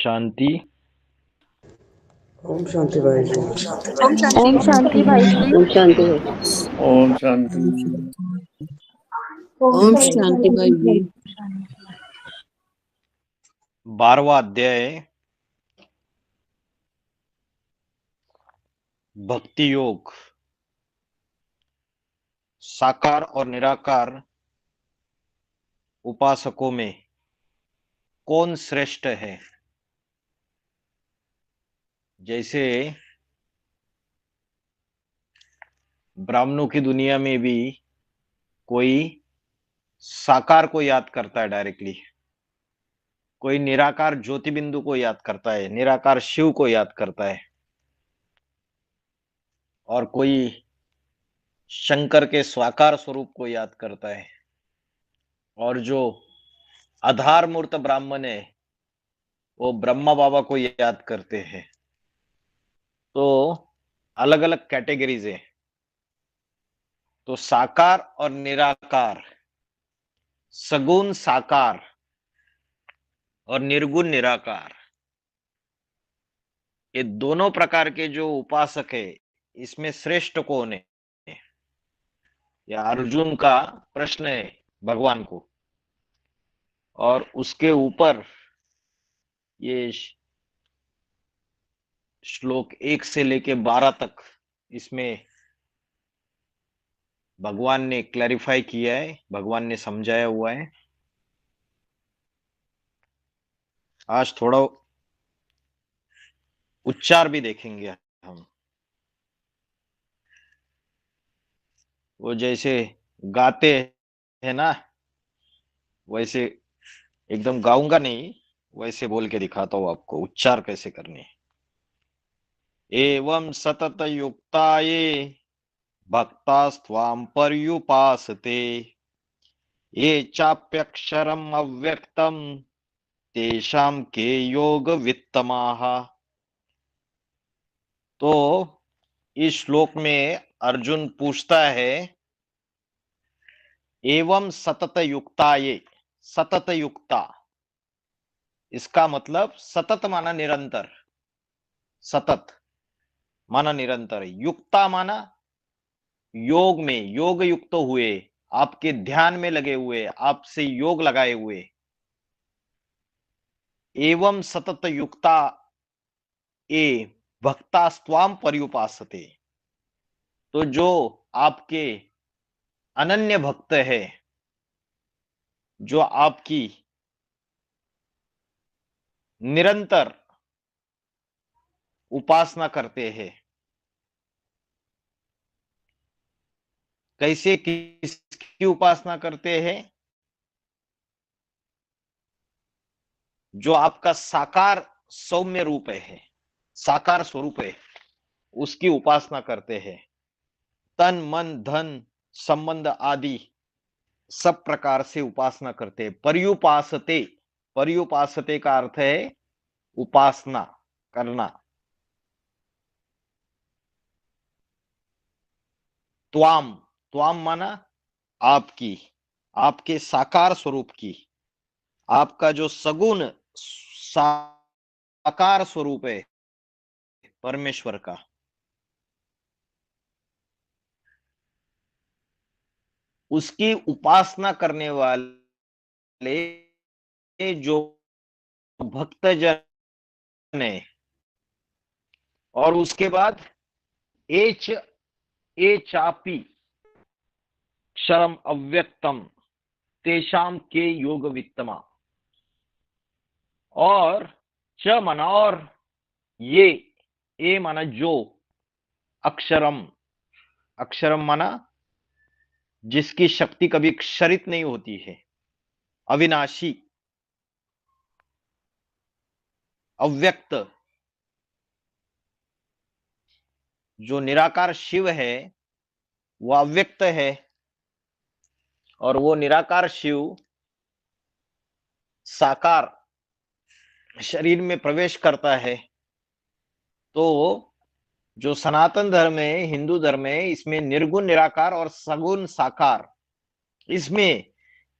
शांति। ओम शांति भाई जी। ओम शांति भाई जी। ओम शांति भाई। ओम शांति। ओम शांति भाई जी। 12वां अध्याय भक्ति योग। साकार और निराकार उपासकों में कौन श्रेष्ठ है? जैसे ब्राह्मणों की दुनिया में भी कोई साकार को याद करता है डायरेक्टली, कोई निराकार ज्योति बिंदु को याद करता है, निराकार शिव को याद करता है, और कोई शंकर के स्वाकार स्वरूप को याद करता है, और जो आधार मूर्त ब्राह्मण है वो ब्रह्मा बाबा को याद करते हैं। तो अलग अलग कैटेगरीज है। तो साकार और निराकार, सगुण साकार और निर्गुण निराकार, ये दोनों प्रकार के जो उपासक है, इसमें श्रेष्ठ कौन है? या अर्जुन का प्रश्न है भगवान को। और उसके ऊपर ये श्लोक 1 से लेके 12 तक इसमें भगवान ने क्लैरिफाई किया है, भगवान ने समझाया हुआ है। आज थोड़ा उच्चार भी देखेंगे हम। वो जैसे गाते हैं ना, वैसे एकदम गाऊंगा नहीं, वैसे बोल के दिखाता हूं आपको उच्चार कैसे करने। एवं सतत युक्ताये भक्तास्त्वां पर्युपासते ये चाप्यक्षरम अव्यक्तम तेषां के योग वित्तमाः। तो इस श्लोक में अर्जुन पूछता है एवं सतत युक्ताये, सतत युक्ता, इसका मतलब सतत माना निरंतर, सतत माना निरंतर, युक्ता माना योग में, योग युक्त हुए, आपके ध्यान में लगे हुए, आपसे योग लगाए हुए। एवं सतत युक्ता ए भक्तास्त्वाम पर्युपासते, तो जो आपके अनन्य भक्त है, जो आपकी निरंतर उपासना करते हैं। कैसे, किसकी उपासना करते हैं? जो आपका साकार सौम्य रूप है, साकार स्वरूप है, उसकी उपासना करते हैं। तन मन धन संबंध आदि सब प्रकार से उपासना करते हैं। पर्युपासते, पर्युपासते का अर्थ है उपासना करना। त्वाम, त्वाम माना आपकी, आपके साकार स्वरूप की, आपका जो सगुण साकार स्वरूप है परमेश्वर का, उसकी उपासना करने वाले जो भक्तजन है। और उसके बाद एच ए चापी क्षरम अव्यक्तम तेषाम के योग वित्तमा, और च माना और, ये ए माना जो, अक्षरम, अक्षरम माना जिसकी शक्ति कभी क्षरित नहीं होती है, अविनाशी, अव्यक्त, जो निराकार शिव है वो अव्यक्त है, और वो निराकार शिव साकार शरीर में प्रवेश करता है। तो जो सनातन धर्म है, हिंदू धर्म है, इसमें निर्गुण निराकार और सगुण साकार, इसमें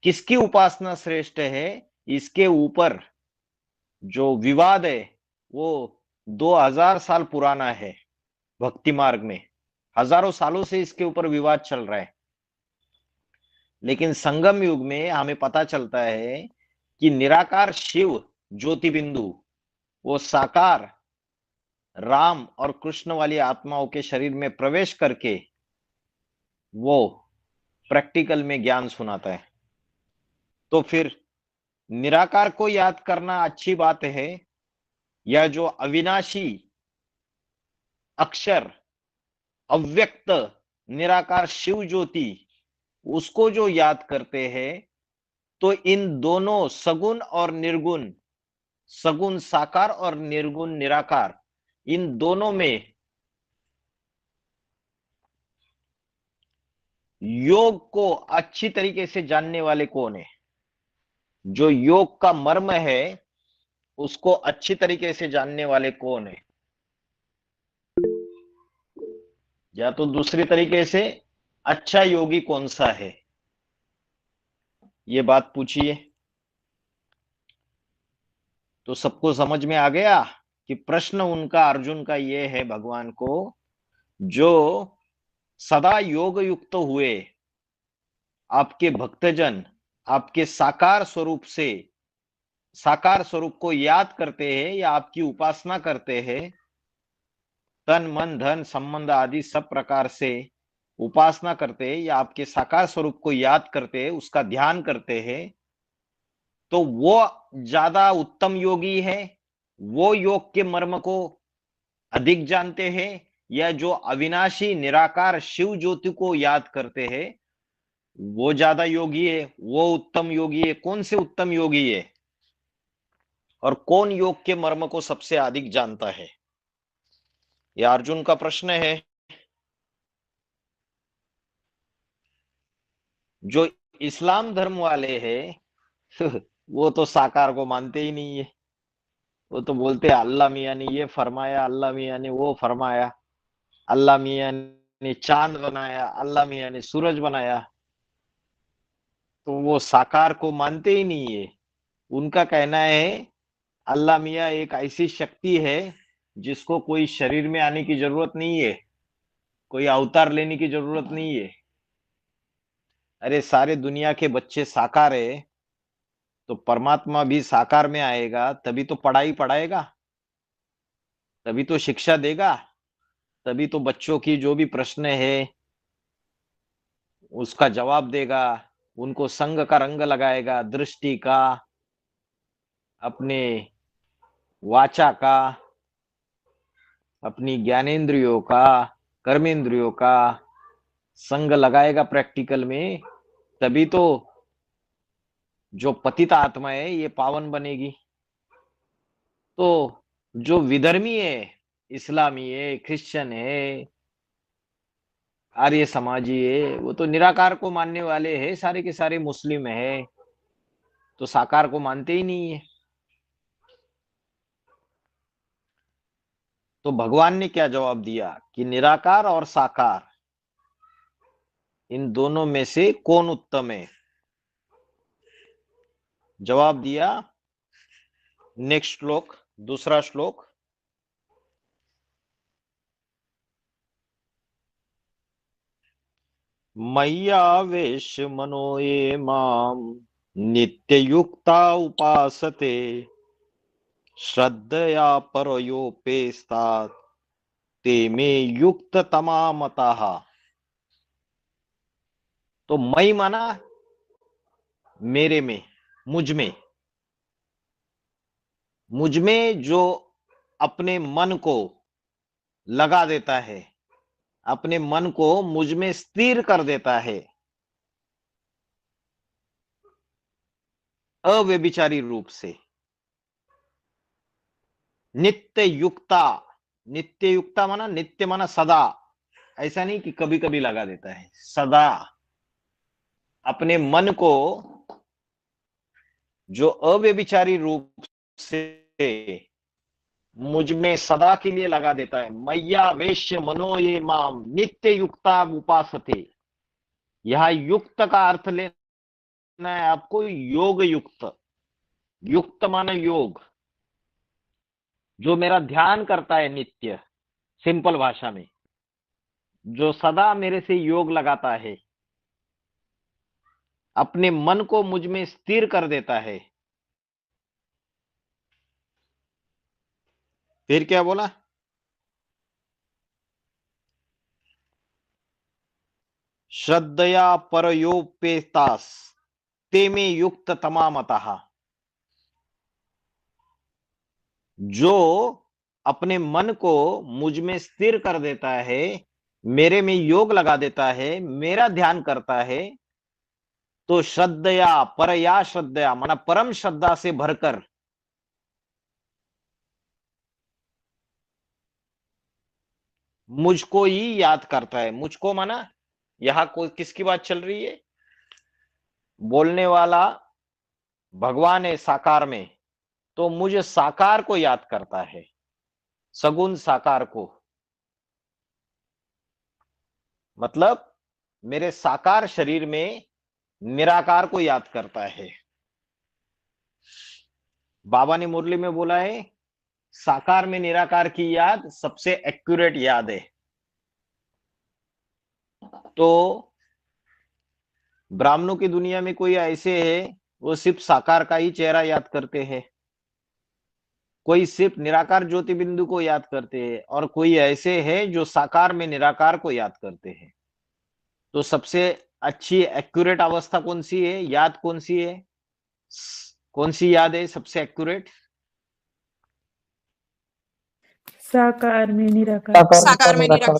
किसकी उपासना श्रेष्ठ है, इसके ऊपर जो विवाद है वो 2000 साल पुराना है। भक्ति मार्ग में हजारों सालों से इसके ऊपर विवाद चल रहा है, लेकिन संगम युग में हमें पता चलता है कि निराकार शिव ज्योति बिंदु वो साकार राम और कृष्ण वाली आत्माओं के शरीर में प्रवेश करके वो प्रैक्टिकल में ज्ञान सुनाता है। तो फिर निराकार को याद करना अच्छी बात है, या जो अविनाशी अक्षर अव्यक्त निराकार शिव ज्योति उसको जो याद करते हैं, तो इन दोनों सगुण और निर्गुण, सगुण साकार और निर्गुण निराकार, इन दोनों में योग को अच्छी तरीके से जानने वाले कौन है? जो योग का मर्म है उसको अच्छी तरीके से जानने वाले कौन है? या तो दूसरी तरीके से अच्छा योगी कौन सा है, ये बात पूछिए। तो सबको समझ में आ गया कि प्रश्न उनका अर्जुन का ये है भगवान को, जो सदा योग युक्त हुए आपके भक्तजन आपके साकार स्वरूप से, साकार स्वरूप को याद करते हैं या आपकी उपासना करते हैं, तन मन धन संबंध आदि सब प्रकार से उपासना करते हैं या आपके साकार स्वरूप को याद करते हैं, उसका ध्यान करते हैं, तो वो ज्यादा उत्तम योगी है, वो योग के मर्म को अधिक जानते हैं, या जो अविनाशी निराकार शिव ज्योति को याद करते हैं वो ज्यादा योगी है, वो उत्तम योगी है? कौन से उत्तम योगी है और कौन योग के मर्म को सबसे अधिक जानता है? यह अर्जुन का प्रश्न है। जो इस्लाम धर्म वाले हैं वो तो साकार को मानते ही नहीं है। वो तो बोलते हैं अल्लाह मियां ने ये फरमाया, अल्लाह मियां ने वो फरमाया, अल्लाह मियां ने चांद बनाया, अल्लाह मियां ने सूरज बनाया। तो वो साकार को मानते ही नहीं है। उनका कहना है अल्लाह मियां एक ऐसी शक्ति है जिसको कोई शरीर में आने की जरूरत नहीं है, कोई अवतार लेने की जरूरत नहीं है। अरे सारे दुनिया के बच्चे साकार है, तो परमात्मा भी साकार में आएगा तभी तो पढ़ाई पढ़ाएगा, तभी तो शिक्षा देगा, तभी तो बच्चों की जो भी प्रश्न है उसका जवाब देगा, उनको संग का रंग लगाएगा, दृष्टि का, अपने वाचा का, अपनी ज्ञानेंद्रियों का, कर्मेंद्रियों का संग लगाएगा प्रैक्टिकल में, तभी तो जो पतित आत्मा है ये पावन बनेगी। तो जो विधर्मी है, इस्लामी है, क्रिश्चियन है, आर्य समाजी है, वो तो निराकार को मानने वाले हैं, सारे के सारे मुस्लिम है, तो साकार को मानते ही नहीं है। तो भगवान ने क्या जवाब दिया कि निराकार और साकार इन दोनों में से कौन उत्तम है? जवाब दिया, नेक्स्ट श्लोक, दूसरा श्लोक, मय्यावेश मनो ये माम नित्य युक्ता उपासते श्रद्धया परयोपेस्तात् ते मे युक्त तमामतः। तो मई माना मेरे में, मुझ में, मुझ में जो अपने मन को लगा देता है, अपने मन को मुझ में स्थिर कर देता है अव्यभिचारी रूप से, नित्य युक्ता, नित्य युक्ता माना नित्य माना सदा, ऐसा नहीं कि कभी कभी लगा देता है, सदा अपने मन को जो अव्यभिचारी रूप से मुझ में सदा के लिए लगा देता है। मैया वेश्य मनो ये माम नित्य युक्ता उपासते। यह युक्त का अर्थ लेना है आपको योग युक्त, युक्त माना योग, जो मेरा ध्यान करता है नित्य, सिंपल भाषा में, जो सदा मेरे से योग लगाता है, अपने मन को मुझ में स्थिर कर देता है। फिर क्या बोला? श्रद्धया परयोपेतास ते में युक्त तमामतः। जो अपने मन को मुझ में स्थिर कर देता है, मेरे में योग लगा देता है, मेरा ध्यान करता है, तो श्रद्धया, परया श्रद्धया माना परम श्रद्धा से भरकर मुझको ही याद करता है। मुझको माना यहां कोई किसकी बात चल रही है? बोलने वाला भगवान है साकार में, तो मुझे साकार को याद करता है, सगुण साकार को, मतलब मेरे साकार शरीर में निराकार को याद करता है। बाबा ने मुरली में बोला है, साकार में निराकार की याद सबसे एक्यूरेट याद है। तो ब्राह्मणों की दुनिया में कोई ऐसे है, वो सिर्फ साकार का ही चेहरा याद करते हैं, कोई सिर्फ निराकार ज्योति बिंदु को याद करते हैं, और कोई ऐसे है जो साकार में निराकार को याद करते हैं। तो सबसे अच्छी एक्यूरेट अवस्था कौन सी है, याद कौन सी है? कौन सी याद है सबसे एक्यूरेट? साकार में निराकार। साकार में निराकार।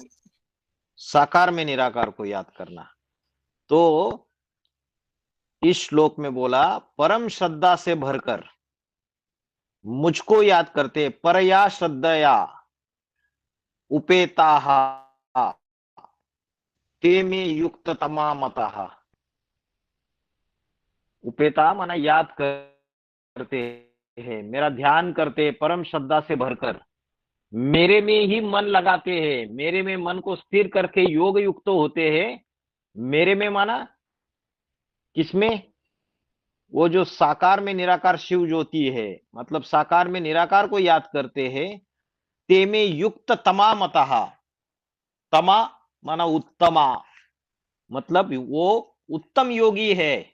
साकार में निराकार को याद करना। तो इस श्लोक में बोला, परम श्रद्धा से भरकर मुझको याद करते, परया श्रद्धया उपेताः ते में युक्त तमामतः। उपेता माना याद करते हैं, मेरा ध्यान करते, परम श्रद्धा से भरकर मेरे में ही मन लगाते हैं, मेरे में मन को स्थिर करके योग युक्त होते हैं। मेरे में माना किसमें? वो जो साकार में निराकार शिव ज्योति है, मतलब साकार में निराकार को याद करते हैं। ते में युक्त तमामतः, तमा माना उत्तमा, मतलब वो उत्तम योगी है,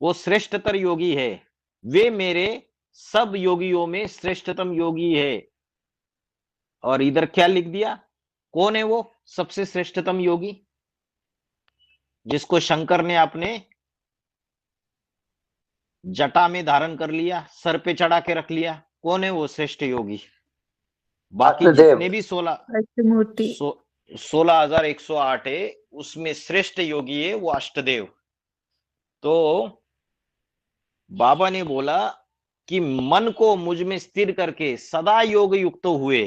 वो श्रेष्ठतर योगी है, वे मेरे सब योगियों में श्रेष्ठतम योगी है। और इधर क्या लिख दिया? कौन है वो सबसे श्रेष्ठतम योगी, जिसको शंकर ने अपने जटा में धारण कर लिया, सर पे चढ़ा के रख लिया? कौन है वो श्रेष्ठ योगी? बाकी अष्टदेव। जितने भी 16 16,108 है, उसमें श्रेष्ठ योगी है वो अष्टदेव। तो बाबा ने बोला कि मन को मुझ में स्थिर करके सदा योग युक्त हुए,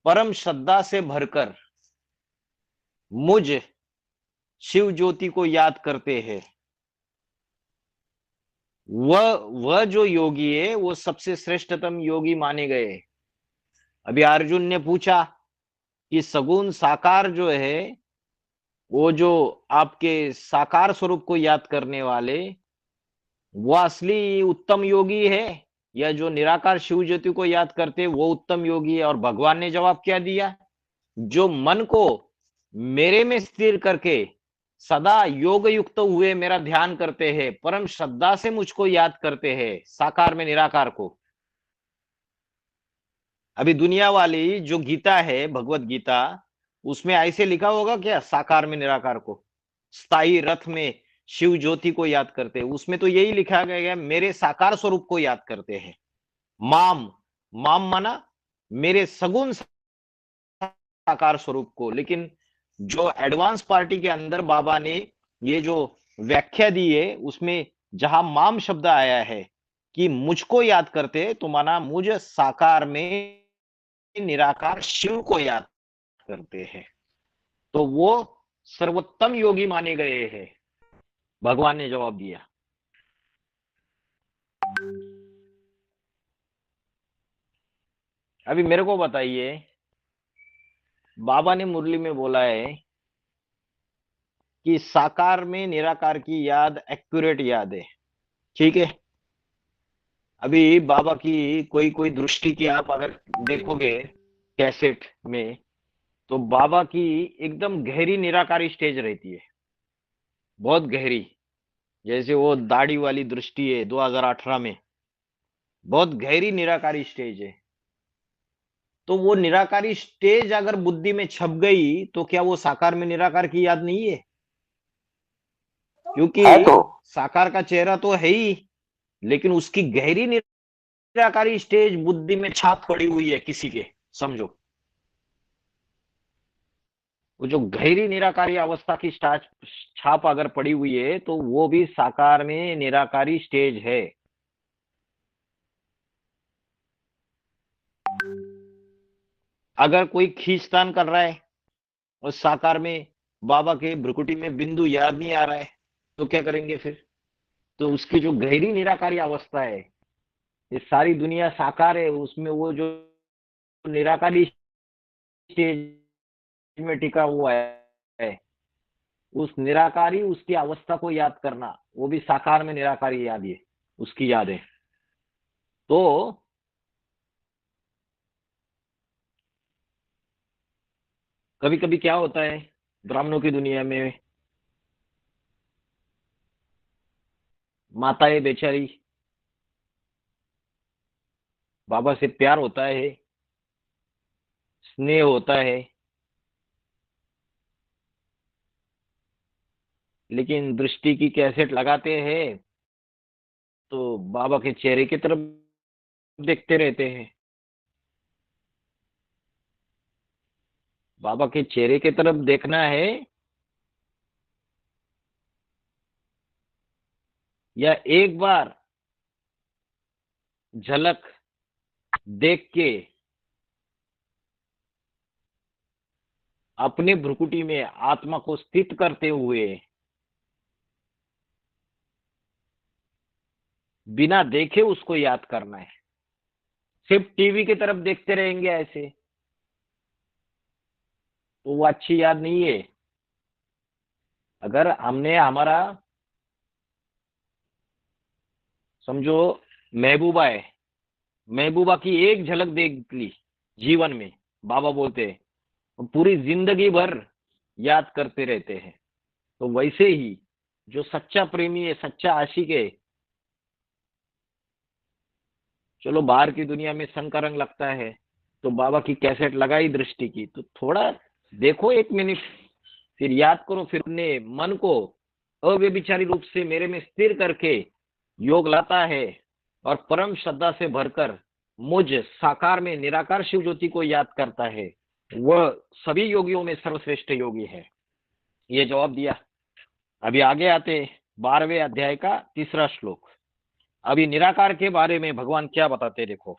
परम श्रद्धा से भरकर मुझ शिव ज्योति को याद करते हैं, वह जो योगी है वो सबसे श्रेष्ठतम योगी माने गए। अभी अर्जुन ने पूछा कि सगुण साकार जो है, वो जो आपके साकार स्वरूप को याद करने वाले, वो असली उत्तम योगी है या जो निराकार शिव ज्योति को याद करते वो उत्तम योगी है? और भगवान ने जवाब क्या दिया? जो मन को मेरे में स्थिर करके सदा योग युक्त हुए मेरा ध्यान करते हैं, परम श्रद्धा से मुझको याद करते हैं, साकार में निराकार को। अभी दुनिया वाली जो गीता है, भगवत गीता, उसमें ऐसे लिखा होगा क्या साकार में निराकार को? स्थायी रथ में शिव ज्योति को याद करते हैं, उसमें तो यही लिखा गया है, मेरे साकार स्वरूप को याद करते हैं। माम, माम माना मेरे सगुण साकार स्वरूप को। लेकिन जो एडवांस पार्टी के अंदर बाबा ने ये जो व्याख्या दी है, उसमें जहां माम शब्द आया है कि मुझको याद करते, तो माना मुझ साकार में निराकार शिव को याद करते हैं, तो वो सर्वोत्तम योगी माने गए हैं। भगवान ने जवाब दिया। अभी मेरे को बताइए, बाबा ने मुरली में बोला है कि साकार में निराकार की याद एक्यूरेट याद है, ठीक है? अभी बाबा की कोई कोई दृष्टि की आप अगर देखोगे कैसेट में, तो बाबा की एकदम गहरी निराकारी स्टेज रहती है, बहुत गहरी। जैसे वो दाढ़ी वाली दृष्टि है 2018 में, बहुत गहरी निराकारी स्टेज है। तो वो निराकारी स्टेज अगर बुद्धि में छप गई तो क्या वो साकार में निराकार की याद नहीं है? क्योंकि है तो साकार का चेहरा तो है ही, लेकिन उसकी गहरी निराकारी स्टेज बुद्धि में छाप पड़ी हुई है किसी के, समझो। वो जो गहरी निराकारी अवस्था की छाप अगर पड़ी हुई है तो वो भी साकार में निराकारी स्टेज है। अगर कोई खींचतान कर रहा है और साकार में बाबा के भ्रुकुटी में बिंदु याद नहीं आ रहा है, तो क्या करेंगे फिर? तो उसकी जो गहरी निराकारी अवस्था है, ये सारी दुनिया साकार है, उसमें वो जो निराकारी स्टेज में टिका हुआ है, उस निराकारी उसकी अवस्था को याद करना, वो भी साकार में निराकारी याद है, उसकी याद है। तो कभी कभी क्या होता है ब्राह्मणों की दुनिया में, माताएं बेचारी, बाबा से प्यार होता है, स्नेह होता है, लेकिन दृष्टि की कैसेट लगाते हैं तो बाबा के चेहरे की तरफ देखते रहते हैं। बाबा के चेहरे की तरफ देखना है या एक बार झलक देख के अपने भ्रुकुटी में आत्मा को स्थित करते हुए बिना देखे उसको याद करना है। सिर्फ टीवी की तरफ देखते रहेंगे ऐसे तो वो अच्छी याद नहीं है। अगर हमने हमारा, समझो महबूबा है, महबूबा की एक झलक देख ली जीवन में, बाबा बोलते हैं पूरी जिंदगी भर याद करते रहते हैं। तो वैसे ही जो सच्चा प्रेमी है, सच्चा आशिक है, चलो बाहर की दुनिया में सन का रंग लगता है, तो बाबा की कैसेट लगाई दृष्टि की तो थोड़ा देखो 1 मिनट, फिर याद करो, फिर अपने मन को अव्यभिचारी रूप से मेरे में स्थिर करके योग लाता है और परम श्रद्धा से भरकर मुझ साकार में निराकार शिव ज्योति को याद करता है, वह सभी योगियों में सर्वश्रेष्ठ योगी है। ये जवाब दिया। अभी आगे आते 12वें अध्याय का 3रा श्लोक। अभी निराकार के बारे में भगवान क्या बताते देखो।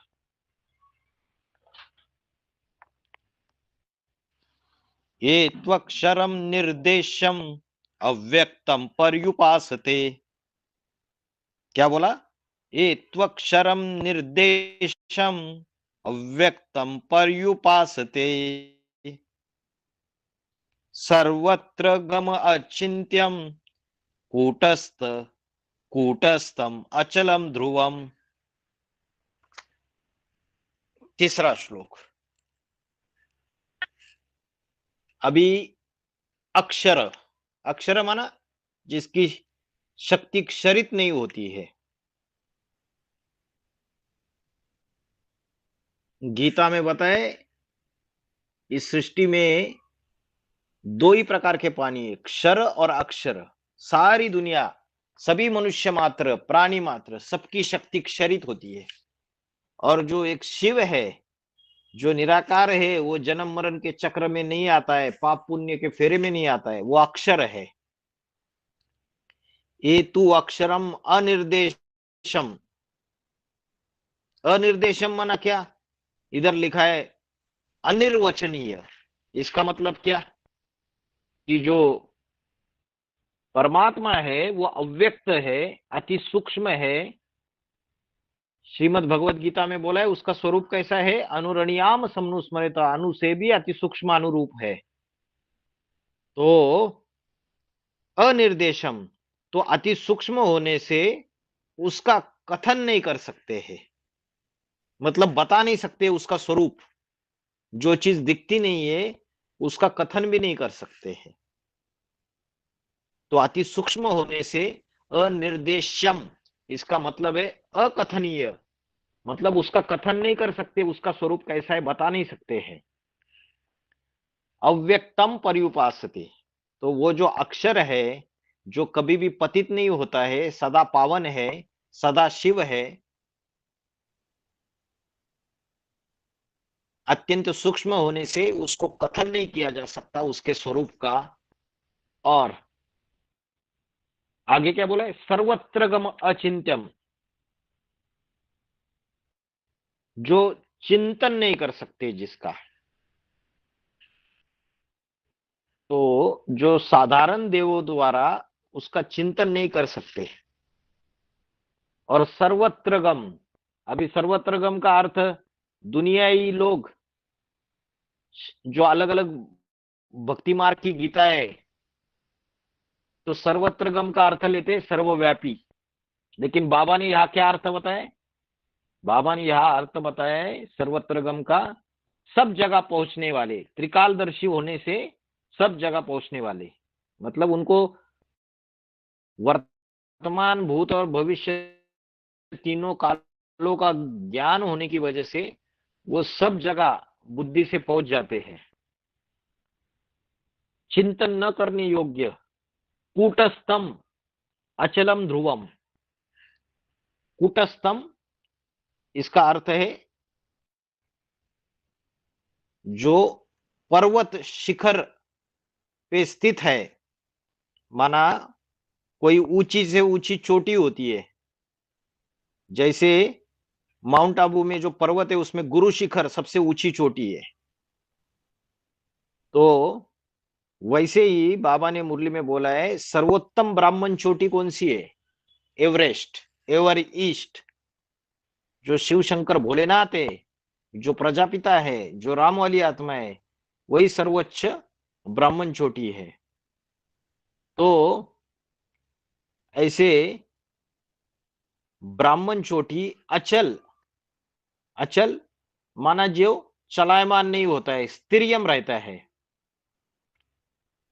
ये त्वक्षरम निर्देशम अव्यक्तम पर्युपासते। क्या बोला? ये त्वक्षरम निर्देशम अव्यक्तम पर्युपासते, सर्वत्र गम अचिंत्यम कूटस्थ कूटस्थम अचलम ध्रुवम। 3रा श्लोक। अभी अक्षर, अक्षर माना जिसकी शक्ति क्षरित नहीं होती है। गीता में बताए इस सृष्टि में 2 ही प्रकार के पानी है, क्षर और अक्षर। सारी दुनिया, सभी मनुष्य मात्र, प्राणी मात्र, सबकी शक्ति क्षरित होती है। और जो एक शिव है, जो निराकार है, वो जन्म मरण के चक्र में नहीं आता है, पाप पुण्य के फेरे में नहीं आता है, वो अक्षर है। ये तू अक्षरम अनिर्देशम। अनिर्देशम माना क्या? इधर लिखा है अनिर्वचनीय। इसका मतलब क्या कि जो परमात्मा है वो अव्यक्त है, अति सूक्ष्म है। श्रीमद् भगवत गीता में बोला है उसका स्वरूप कैसा है? अनुरणियाम समनुस्मरित, अनु से भी अति सूक्ष्म अनुरूप है। तो अनिर्देशम, तो अति सूक्ष्म होने से उसका कथन नहीं कर सकते हैं, मतलब बता नहीं सकते उसका स्वरूप। जो चीज दिखती नहीं है उसका कथन भी नहीं कर सकते हैं। तो अति सूक्ष्म होने से अनिर्देश्यम, इसका मतलब है अकथनीय, मतलब उसका कथन नहीं कर सकते, उसका स्वरूप कैसा है बता नहीं सकते हैं। अव्यक्तम पर्युपासते, तो वो जो अक्षर है जो कभी भी पतित नहीं होता है, सदा पावन है, सदा शिव है, अत्यंत सूक्ष्म होने से उसको कथन नहीं किया जा सकता उसके स्वरूप का। और आगे क्या बोला है, सर्वत्रगम अचिंत्यम, जो चिंतन नहीं कर सकते जिसका, तो जो साधारण देवों द्वारा उसका चिंतन नहीं कर सकते। और सर्वत्रगम, अभी सर्वत्रगम का अर्थ दुनियाई लोग जो अलग अलग भक्ति मार्ग की गीता है, तो सर्वत्रगम का अर्थ लेते सर्वव्यापी, लेकिन बाबा ने यहाँ क्या अर्थ बताया, बाबा ने यहाँ अर्थ बताया है सर्वत्रगम का सब जगह पहुंचने वाले, त्रिकालदर्शी होने से सब जगह पहुंचने वाले, मतलब उनको वर्तमान भूत और भविष्य तीनों कालों का ज्ञान होने की वजह से वो सब जगह बुद्धि से पहुंच जाते हैं। चिंतन न करने योग्य, कूटस्थम अचलम ध्रुवम, कूटस्थम इसका अर्थ है जो पर्वत शिखर पे स्थित है, माना कोई ऊंची से ऊंची चोटी होती है, जैसे माउंट आबू में जो पर्वत है उसमें गुरु शिखर सबसे ऊंची चोटी है, तो वैसे ही बाबा ने मुरली में बोला है सर्वोत्तम ब्राह्मण चोटी कौन सी है, एवरेस्ट, एवर ईस्ट, जो शिव शंकर भोलेनाथ है, जो प्रजापिता है, जो राम वाली आत्मा है, वही सर्वोच्च ब्राह्मण चोटी है। तो ऐसे ब्राह्मण चोटी अचल, अचल माना जो चलायमान नहीं होता है, स्थिरियम रहता है,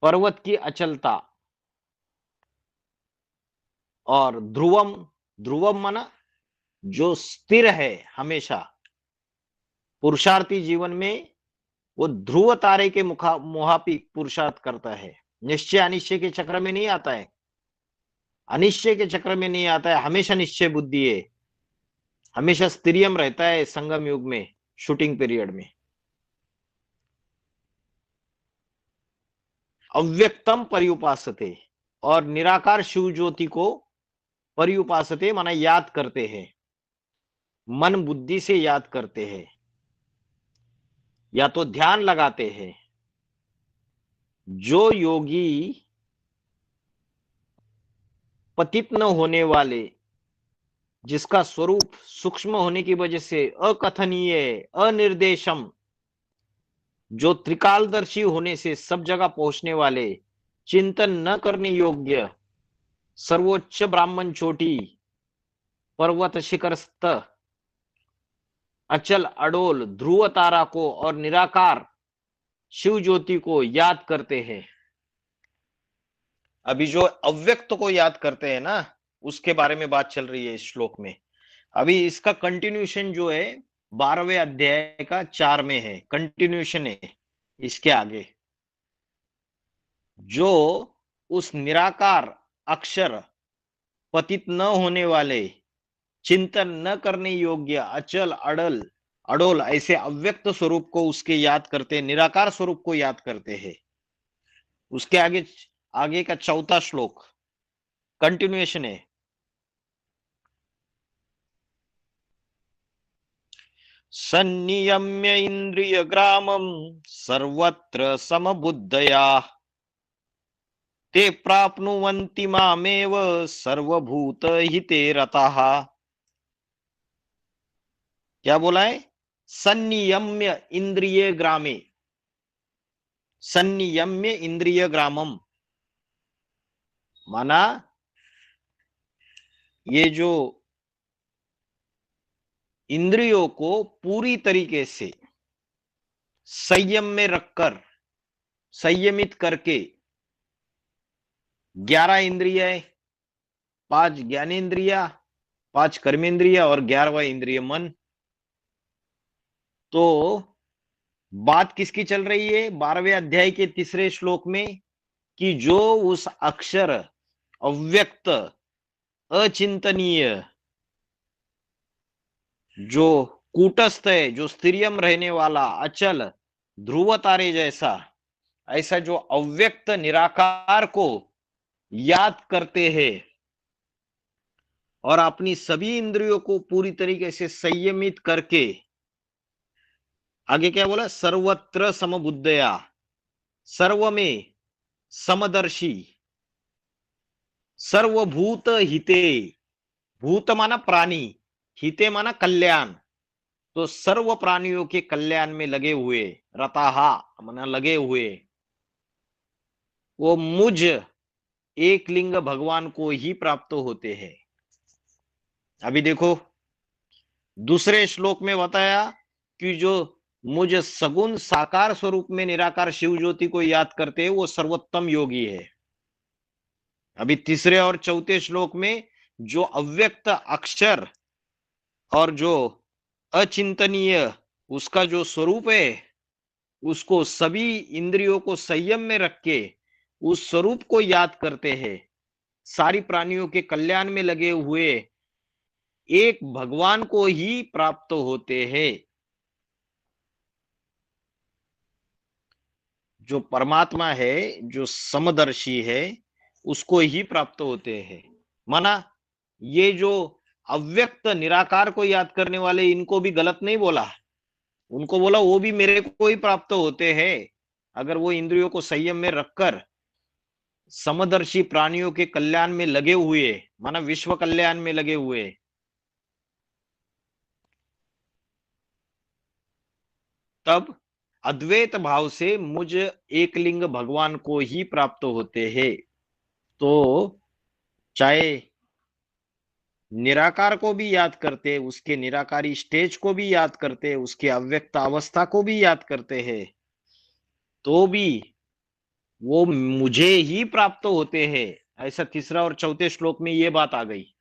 पर्वत की अचलता। और ध्रुवम, ध्रुवम माना जो स्थिर है हमेशा, पुरुषार्थी जीवन में वो ध्रुव तारे के मुहापी पुरुषार्थ करता है, निश्चय अनिश्चय के चक्र में नहीं आता है, अनिश्चय के चक्र में नहीं आता है, हमेशा निश्चय बुद्धि है, हमेशा स्थिरियम रहता है संगम युग में, शूटिंग पीरियड में। अव्यक्तम पर्युपासते, और निराकार शिव ज्योति को पर्युपासते माना याद करते हैं, मन बुद्धि से याद करते हैं, या तो ध्यान लगाते हैं। जो योगी पतित न होने वाले, जिसका स्वरूप सूक्ष्म होने की वजह से अकथनीय, अनिर्देशम, जो त्रिकालदर्शी होने से सब जगह पहुंचने वाले, चिंतन न करने योग्य, सर्वोच्च ब्राह्मण चोटी, पर्वत शिखरस्थ, अचल अडोल ध्रुव तारा को और निराकार शिव ज्योति को याद करते हैं। अभी जो अव्यक्त को याद करते हैं ना, उसके बारे में बात चल रही है इस श्लोक में। अभी इसका कंटिन्यूशन जो है 12वें अध्याय का 4 में है, कंटिन्यूशन है इसके आगे। जो उस निराकार अक्षर, पतित न होने वाले, चिंतन न करने योग्य, अचल अडल अडोल ऐसे अव्यक्त स्वरूप को उसके याद करते हैं, निराकार स्वरूप को याद करते हैं। उसके आगे आगे का 4था श्लोक कंटिन्यूएशन है। सन्नियम्य इंद्रिय ग्रामम सर्वत्र समबुद्धया ते प्राप्नुवन्ति मामेव सर्वभूत हिते रताः। क्या बोला है, सन्नियम्य इंद्रिय ग्रामे, सन्नियम्य इंद्रिय ग्रामम माना ये जो इंद्रियों को पूरी तरीके से संयम में रखकर, संयमित करके 11 इंद्रिय, 5 ज्ञानेन्द्रिया, 5 कर्मेंद्रिया और 11वां इंद्रिय मन। तो बात किसकी चल रही है 12वें अध्याय के तीसरे श्लोक में, कि जो उस अक्षर अव्यक्त, अचिंतनीय, जो कूटस्थ है, जो स्थिरियम रहने वाला, अचल, ध्रुव तारे जैसा, ऐसा जो अव्यक्त निराकार को याद करते हैं और अपनी सभी इंद्रियों को पूरी तरीके से संयमित करके, आगे क्या बोला, सर्वत्र समबुद्धया, सर्व में समदर्शी, सर्वभूत हिते, भूत माना प्राणी, हिते माना कल्याण, तो सर्व प्राणियों के कल्याण में लगे हुए, रताहा माना लगे हुए, वो मुझ एक लिंग भगवान को ही प्राप्त होते हैं। अभी देखो दूसरे श्लोक में बताया कि जो मुझ सगुण साकार स्वरूप में निराकार शिव ज्योति को याद करते हैं वो सर्वोत्तम योगी है। अभी तीसरे और चौथे श्लोक में जो अव्यक्त अक्षर और जो अचिंतनीय उसका जो स्वरूप है, उसको सभी इंद्रियों को संयम में रख के उस स्वरूप को याद करते हैं, सारी प्राणियों के कल्याण में लगे हुए एक भगवान को ही प्राप्त होते हैं। जो परमात्मा है, जो समदर्शी है, उसको ही प्राप्त होते हैं। माना ये जो अव्यक्त निराकार को याद करने वाले, इनको भी गलत नहीं बोला, उनको बोला वो भी मेरे को ही प्राप्त होते हैं अगर वो इंद्रियों को संयम में रखकर समदर्शी प्राणियों के कल्याण में लगे हुए, माना विश्व कल्याण में लगे हुए। तब अद्वैत भाव से मुझ एक लिंग भगवान को ही प्राप्त होते हैं। तो चाहे निराकार को भी याद करते, उसके निराकारी स्टेज को भी याद करते, उसके अव्यक्त अवस्था को भी याद करते हैं, तो भी वो मुझे ही प्राप्त होते हैं, ऐसा तीसरा और चौथे श्लोक में ये बात आ गई।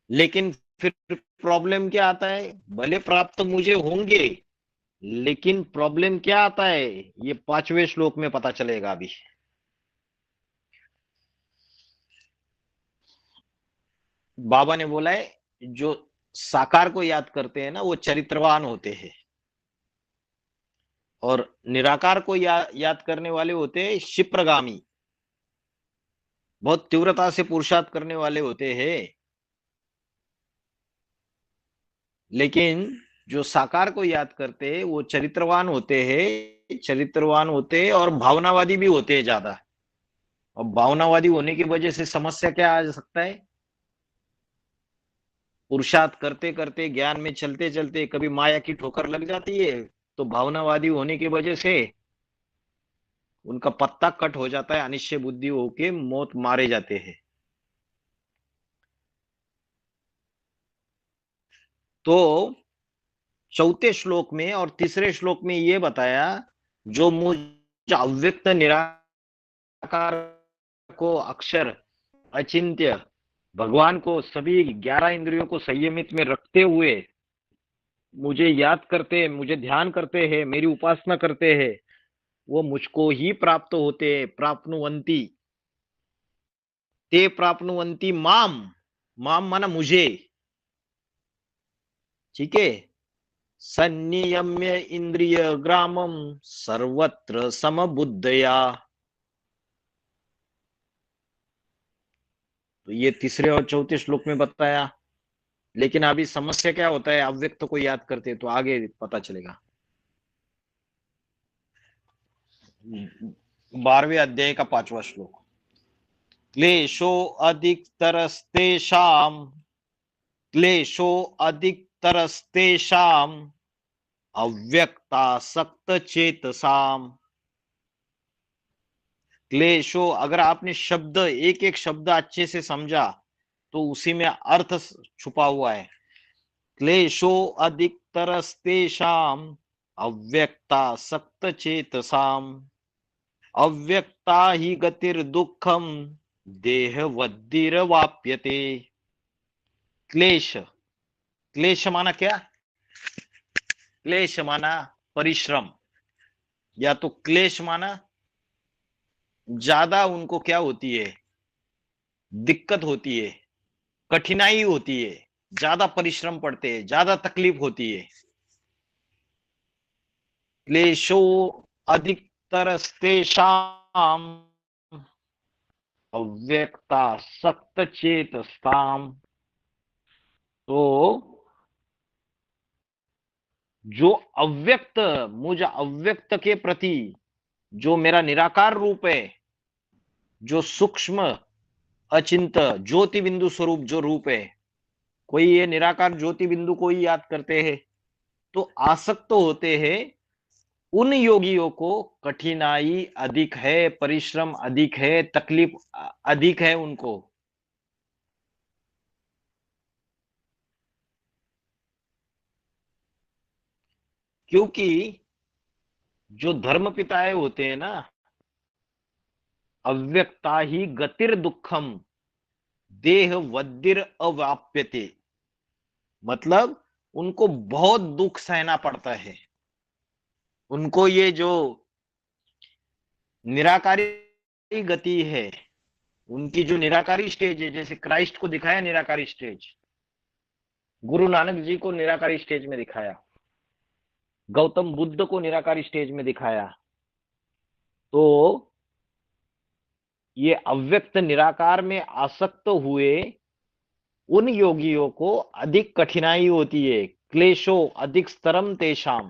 लेकिन फिर प्रॉब्लम क्या आता है, भले प्राप्त मुझे होंगे, लेकिन प्रॉब्लम क्या आता है ये 5वें श्लोक में पता चलेगा। अभी बाबा ने बोला है जो साकार को याद करते हैं ना वो चरित्रवान होते हैं, और निराकार को याद करने वाले होते हैं क्षिप्रगामी, बहुत तीव्रता से पुरुषार्थ करने वाले होते हैं। लेकिन जो साकार को याद करते हैं वो चरित्रवान होते हैं, चरित्रवान होते हैं और भावनावादी भी होते हैं ज्यादा। और भावनावादी होने की वजह से समस्या क्या आ सकता है, पुरुषार्थ करते करते, ज्ञान में चलते चलते कभी माया की ठोकर लग जाती है, तो भावनावादी होने की वजह से उनका पत्ता कट हो जाता है, अनिश्चय बुद्धि होके मौत मारे जाते हैं। तो चौथे श्लोक में और तीसरे श्लोक में ये बताया जो मुझ अव्यक्त निराकार को, अक्षर अचिंत्य भगवान को सभी 11 इंद्रियों को संयमित में रखते हुए मुझे याद करते हैं, मुझे ध्यान करते हैं, मेरी उपासना करते हैं, वो मुझको ही प्राप्त होते हैं। प्राप्नुवंती, ते प्राप्नुवंती माम, माम माना मुझे, ठीक है। संनियम्य इंद्रिय ग्रामम सर्वत्र समबुद्धया। तो ये तीसरे और चौथे श्लोक में बताया। लेकिन अभी समस्या क्या होता है, अव्यक्त को याद करते, तो आगे पता चलेगा। 12वें अध्याय का 5वां श्लोक, क्लेशो अधिकतरस्तेषाम, क्लेशो अधिकतरस्तेषाम अव्यक्तासक्त चेतसाम। क्लेशो, अगर आपने शब्द एक एक शब्द अच्छे से समझा तो उसी में अर्थ छुपा हुआ है। क्लेशो अधिकतरस्तेषाम् अव्यक्तासक्तचेतसाम् अव्यक्ता हि गतिर्दुःखम देहवद्भिर्वाप्यते। क्लेश, क्लेश माना क्या? क्लेश माना परिश्रम, या तो क्लेश माना ज्यादा उनको क्या होती है, दिक्कत होती है, कठिनाई होती है, ज्यादा परिश्रम पड़ते हैं, ज्यादा तकलीफ होती है। क्लेशो अधिकतरस्तेषाम् अव्यक्ता सक्त चेतसाम। तो जो अव्यक्त, मुझे अव्यक्त के प्रति जो मेरा निराकार रूप है, जो सूक्ष्म अचिंत ज्योति बिंदु स्वरूप जो रूप है, कोई ये निराकार ज्योति बिंदु को ही याद करते हैं तो आसक्त होते हैं। उन योगियों को कठिनाई अधिक है, परिश्रम अधिक है, तकलीफ अधिक है उनको। क्योंकि जो धर्म पिताएं होते हैं ना, अव्यक्ता ही गतिर दुखम देह वद्दिर अवाप्यते, मतलब उनको बहुत दुख सहना पड़ता है। उनको ये जो निराकारी गति है, उनकी जो निराकारी स्टेज है, जैसे क्राइस्ट को दिखाया निराकारी स्टेज, गुरु नानक जी को निराकारी स्टेज में दिखाया, गौतम बुद्ध को निराकारी स्टेज में दिखाया, तो ये अव्यक्त निराकार में आसक्त हुए उन योगियों को अधिक कठिनाई होती है। क्लेशो अधिक स्तरम तेषाम,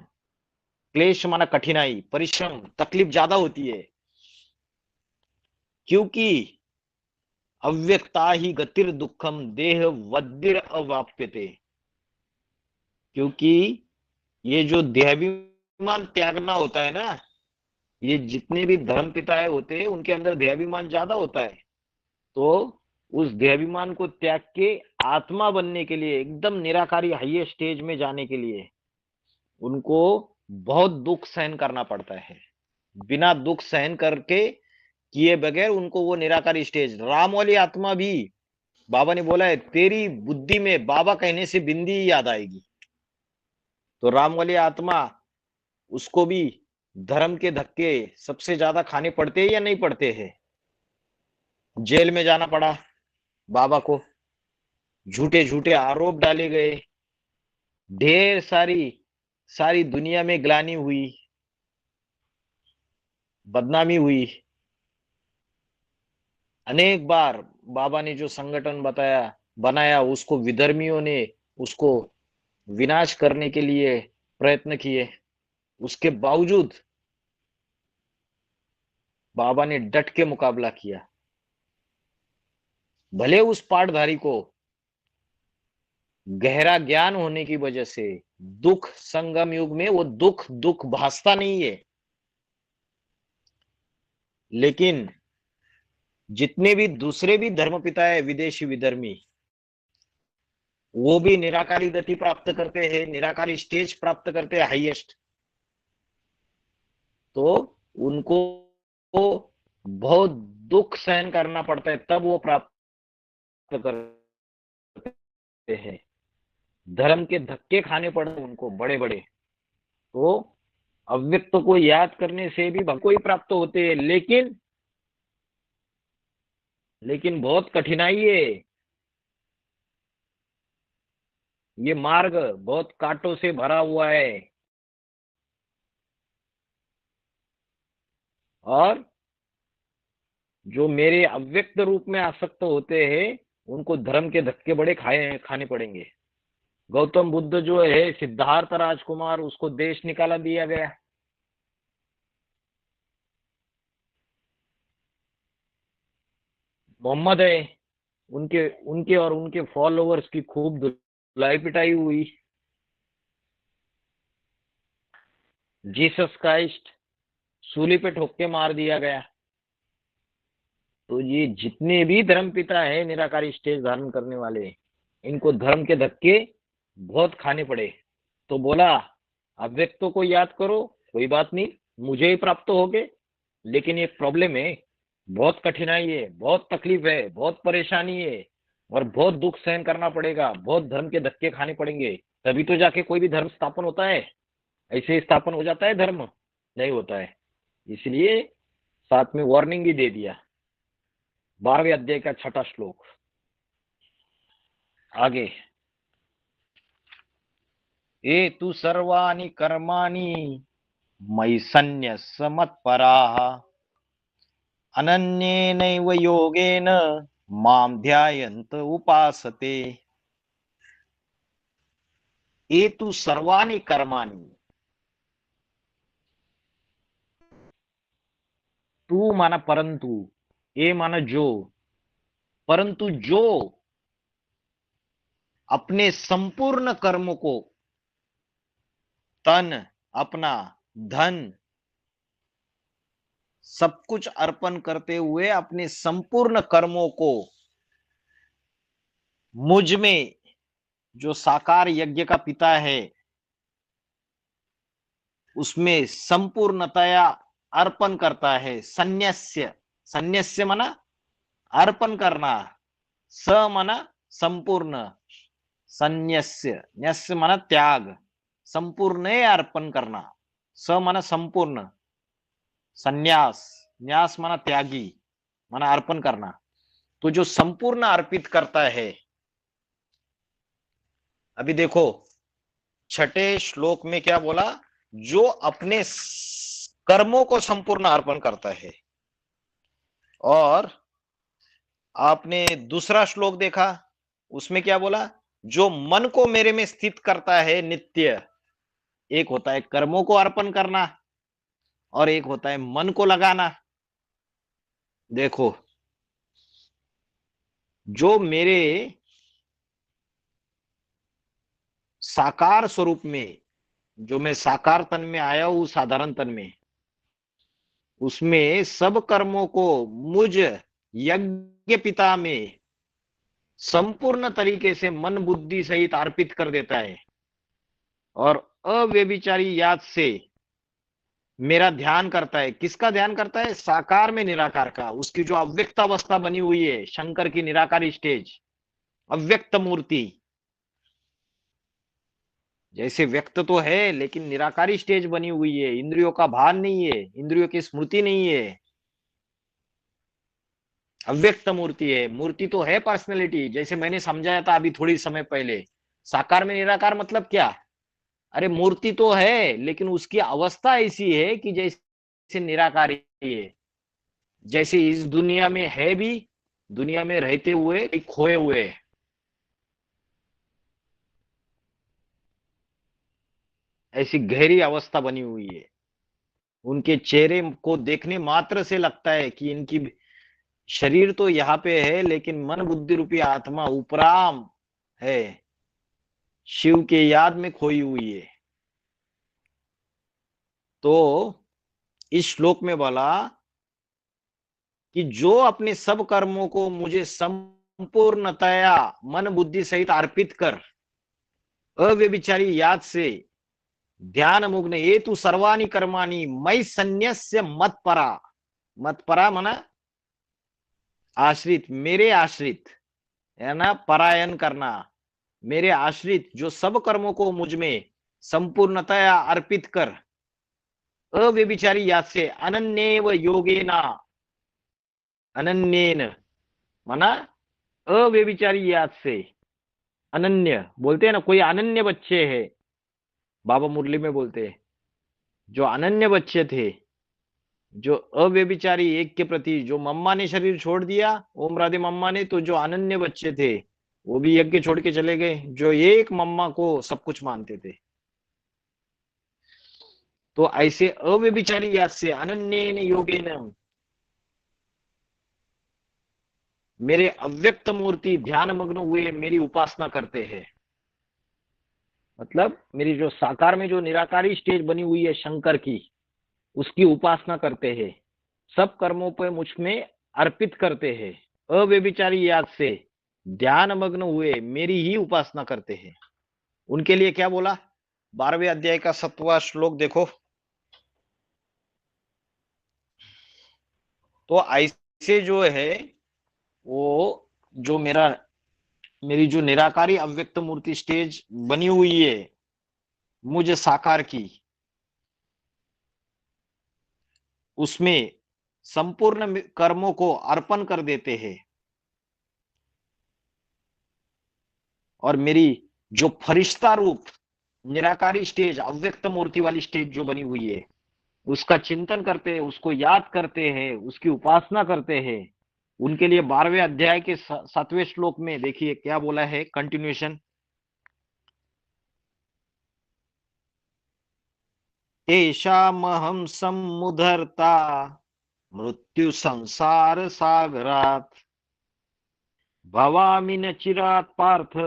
क्लेश माना कठिनाई, परिश्रम, तकलीफ ज्यादा होती है। क्योंकि अव्यक्ता ही गतिर दुखम देह वद्दिर अवाप्यते, क्योंकि ये जो देहाभिमान त्यागना होता है ना, ये जितने भी धर्म पिताएं होते हैं उनके अंदर देहाभिमान ज्यादा होता है। तो उस देहाभिमान को त्याग के आत्मा बनने के लिए, एकदम निराकारी हाईएस्ट स्टेज में जाने के लिए उनको बहुत दुख सहन करना पड़ता है। बिना दुख सहन करके किए बगैर उनको वो निराकारी स्टेज, राम वाली आत्मा भी बाबा ने बोला है तेरी बुद्धि में बाबा कहने से बिंदी ही याद आएगी। तो राम वाली आत्मा, उसको भी धर्म के धक्के सबसे ज्यादा खाने पड़ते हैं या नहीं पड़ते हैं? जेल में जाना पड़ा बाबा को, झूठे झूठे आरोप डाले गए, ढेर सारी सारी दुनिया में ग्लानि हुई, बदनामी हुई। अनेक बार बाबा ने जो संगठन बनाया उसको विधर्मियों ने उसको विनाश करने के लिए प्रयत्न किए। उसके बावजूद बाबा ने डट के मुकाबला किया। भले उस पाठधारी को गहरा ज्ञान होने की वजह से दुख, संगम युग में वो दुख दुख भासता नहीं है, लेकिन जितने भी दूसरे भी धर्म पिता है, विदेशी विधर्मी, वो भी निराकारी गति प्राप्त करते हैं, निराकारी स्टेज प्राप्त करते हैं हाईएस्ट। तो उनको बहुत दुख सहन करना पड़ता है, तब वो प्राप्त करते हैं। धर्म के धक्के खाने पड़ते उनको बड़े बड़े। तो अव्यक्त को याद करने से भी भक्ति को ही प्राप्त होते हैं, लेकिन बहुत कठिनाई है। ये मार्ग बहुत कांटों से भरा हुआ है, और जो मेरे अव्यक्त रूप में आसक्त होते हैं उनको धर्म के धक्के बड़े खाने पड़ेंगे। गौतम बुद्ध जो है, सिद्धार्थ राजकुमार, उसको देश निकाला दिया गया। मोहम्मद है, उनके उनके और उनके फॉलोअर्स की खूब धुलाई पिटाई हुई। जीसस क्राइस्ट सूली पे ठोक के मार दिया गया। तो ये जितने भी धर्म पिता है निराकारी स्टेज धारण करने वाले, इनको धर्म के धक्के बहुत खाने पड़े, तो बोला अव्यक्तों को याद करो, कोई बात नहीं, मुझे ही प्राप्त हो गए, लेकिन एक प्रॉब्लम है, बहुत कठिनाई है, बहुत तकलीफ है, बहुत परेशानी है, और बहुत दुख सहन करना पड़ेगा, बहुत धर्म के धक्के खाने पड़ेंगे, तभी तो जाके कोई भी धर्म स्थापन होता है। ऐसे ही स्थापन हो जाता है धर्म? नहीं होता है। इसलिए साथ में वार्निंग भी दे दिया। 12वें अध्याय का 6वां श्लोक आगे, ये तु सर्वाणि कर्माणि मयि सन्न्यस्य मत्पराः अनन्येनैव योगेन मां ध्यायन्त उपासते। ये तु सर्वाणि कर्माणि, तू माना परंतु, ये माना जो, परंतु जो अपने संपूर्ण कर्म को, तन, अपना धन, सब कुछ अर्पण करते हुए अपने संपूर्ण कर्मों को मुझ में, जो साकार यज्ञ का पिता है, उसमें संपूर्णतया अर्पण करता है। संन्यास्य, संन्यास्य माना अर्पण करना, स माना संपूर्ण, संन्यास्य, न्यास्य माना त्याग, संपूर्ण अर्पण करना, स माना संपूर्ण, संन्यास, न्यास माना त्यागी, माना अर्पण करना। तो जो संपूर्ण अर्पित करता है, अभी देखो 6ठे श्लोक में क्या बोला, जो अपने कर्मों को संपूर्ण अर्पण करता है। और आपने दूसरा श्लोक देखा, उसमें क्या बोला, जो मन को मेरे में स्थित करता है नित्य। एक होता है कर्मों को अर्पण करना और एक होता है मन को लगाना। देखो, जो मेरे साकार स्वरूप में, जो मैं साकार तन में आया हूं, साधारण तन में, उसमें सब कर्मों को मुझ यज्ञ पिता में संपूर्ण तरीके से मन बुद्धि सहित अर्पित कर देता है, और अव्यभिचारी याद से मेरा ध्यान करता है। किसका ध्यान करता है? साकार में निराकार का, उसकी जो अव्यक्त अवस्था बनी हुई है, शंकर की निराकारी स्टेज, अव्यक्त मूर्ति। जैसे व्यक्त तो है लेकिन निराकारी स्टेज बनी हुई है, इंद्रियों का भान नहीं है, इंद्रियों की स्मृति नहीं है, अव्यक्त मूर्ति है। मूर्ति तो है पर्सनैलिटी, जैसे मैंने समझाया था अभी थोड़ी समय पहले। साकार में निराकार मतलब क्या? अरे मूर्ति तो है लेकिन उसकी अवस्था ऐसी है कि जैसे निराकारी है, जैसे इस दुनिया में है भी, दुनिया में रहते हुए एक खोए हुए है। ऐसी गहरी अवस्था बनी हुई है। उनके चेहरे को देखने मात्र से लगता है कि इनकी शरीर तो यहाँ पे है लेकिन मन बुद्धि रूपी आत्मा उपराम है, शिव के याद में खोई हुई है। तो इस श्लोक में बोला कि जो अपने सब कर्मों को मुझे संपूर्णतया मन बुद्धि सहित अर्पित कर अव्यभिचारी याद से ध्यान मुग्न, ये तू सर्वाणी कर्माणी मई संन्यास्य मत्परा। मत्परा माना आश्रित, मेरे आश्रित है ना, परायण करना, मेरे आश्रित जो सब कर्मों को मुझ में संपूर्णतया अर्पित कर अव्यभिचारी याद से अनन्येव योगेना, अनन्येन माना अव्यभिचारी याद से, अनन्य बोलते हैं ना, कोई अनन्य बच्चे हैं, बाबा मुरली में बोलते हैं, जो अनन्य बच्चे थे, जो अव्यभिचारी एक के प्रति, जो मम्मा ने शरीर छोड़ दिया, ओम राधे मम्मा ने, तो जो अनन्य बच्चे थे वो भी यज्ञ छोड़ के चले गए, जो एक मम्मा को सब कुछ मानते थे। तो ऐसे अव्यभिचारी याद से अनन्येन योगेन मेरे अव्यक्त मूर्ति ध्यान मग्न हुए मेरी उपासना करते हैं। मतलब मेरी जो साकार में जो निराकारी स्टेज बनी हुई है शंकर की, उसकी उपासना करते हैं, सब कर्मों पर मुझ में अर्पित करते हैं, अव्यभिचारी याद से ध्यान मग्न हुए मेरी ही उपासना करते हैं। उनके लिए क्या बोला? 12वें अध्याय का 7वां श्लोक देखो। तो ऐसे जो है वो जो मेरी जो निराकारी अव्यक्त मूर्ति स्टेज बनी हुई है मुझ साकार की, उसमें संपूर्ण कर्मों को अर्पण कर देते हैं। और मेरी जो फरिश्ता रूप निराकारी स्टेज, अव्यक्त मूर्ति वाली स्टेज जो बनी हुई है, उसका चिंतन करते हैं, उसको याद करते हैं, उसकी उपासना करते हैं। उनके लिए 12वें अध्याय के 7वें श्लोक में देखिए क्या बोला है, कंटिन्यूएशन। तेषामहं समुद्धर्ता मृत्यु संसार सागरात् भवामि न चिरात् पार्थ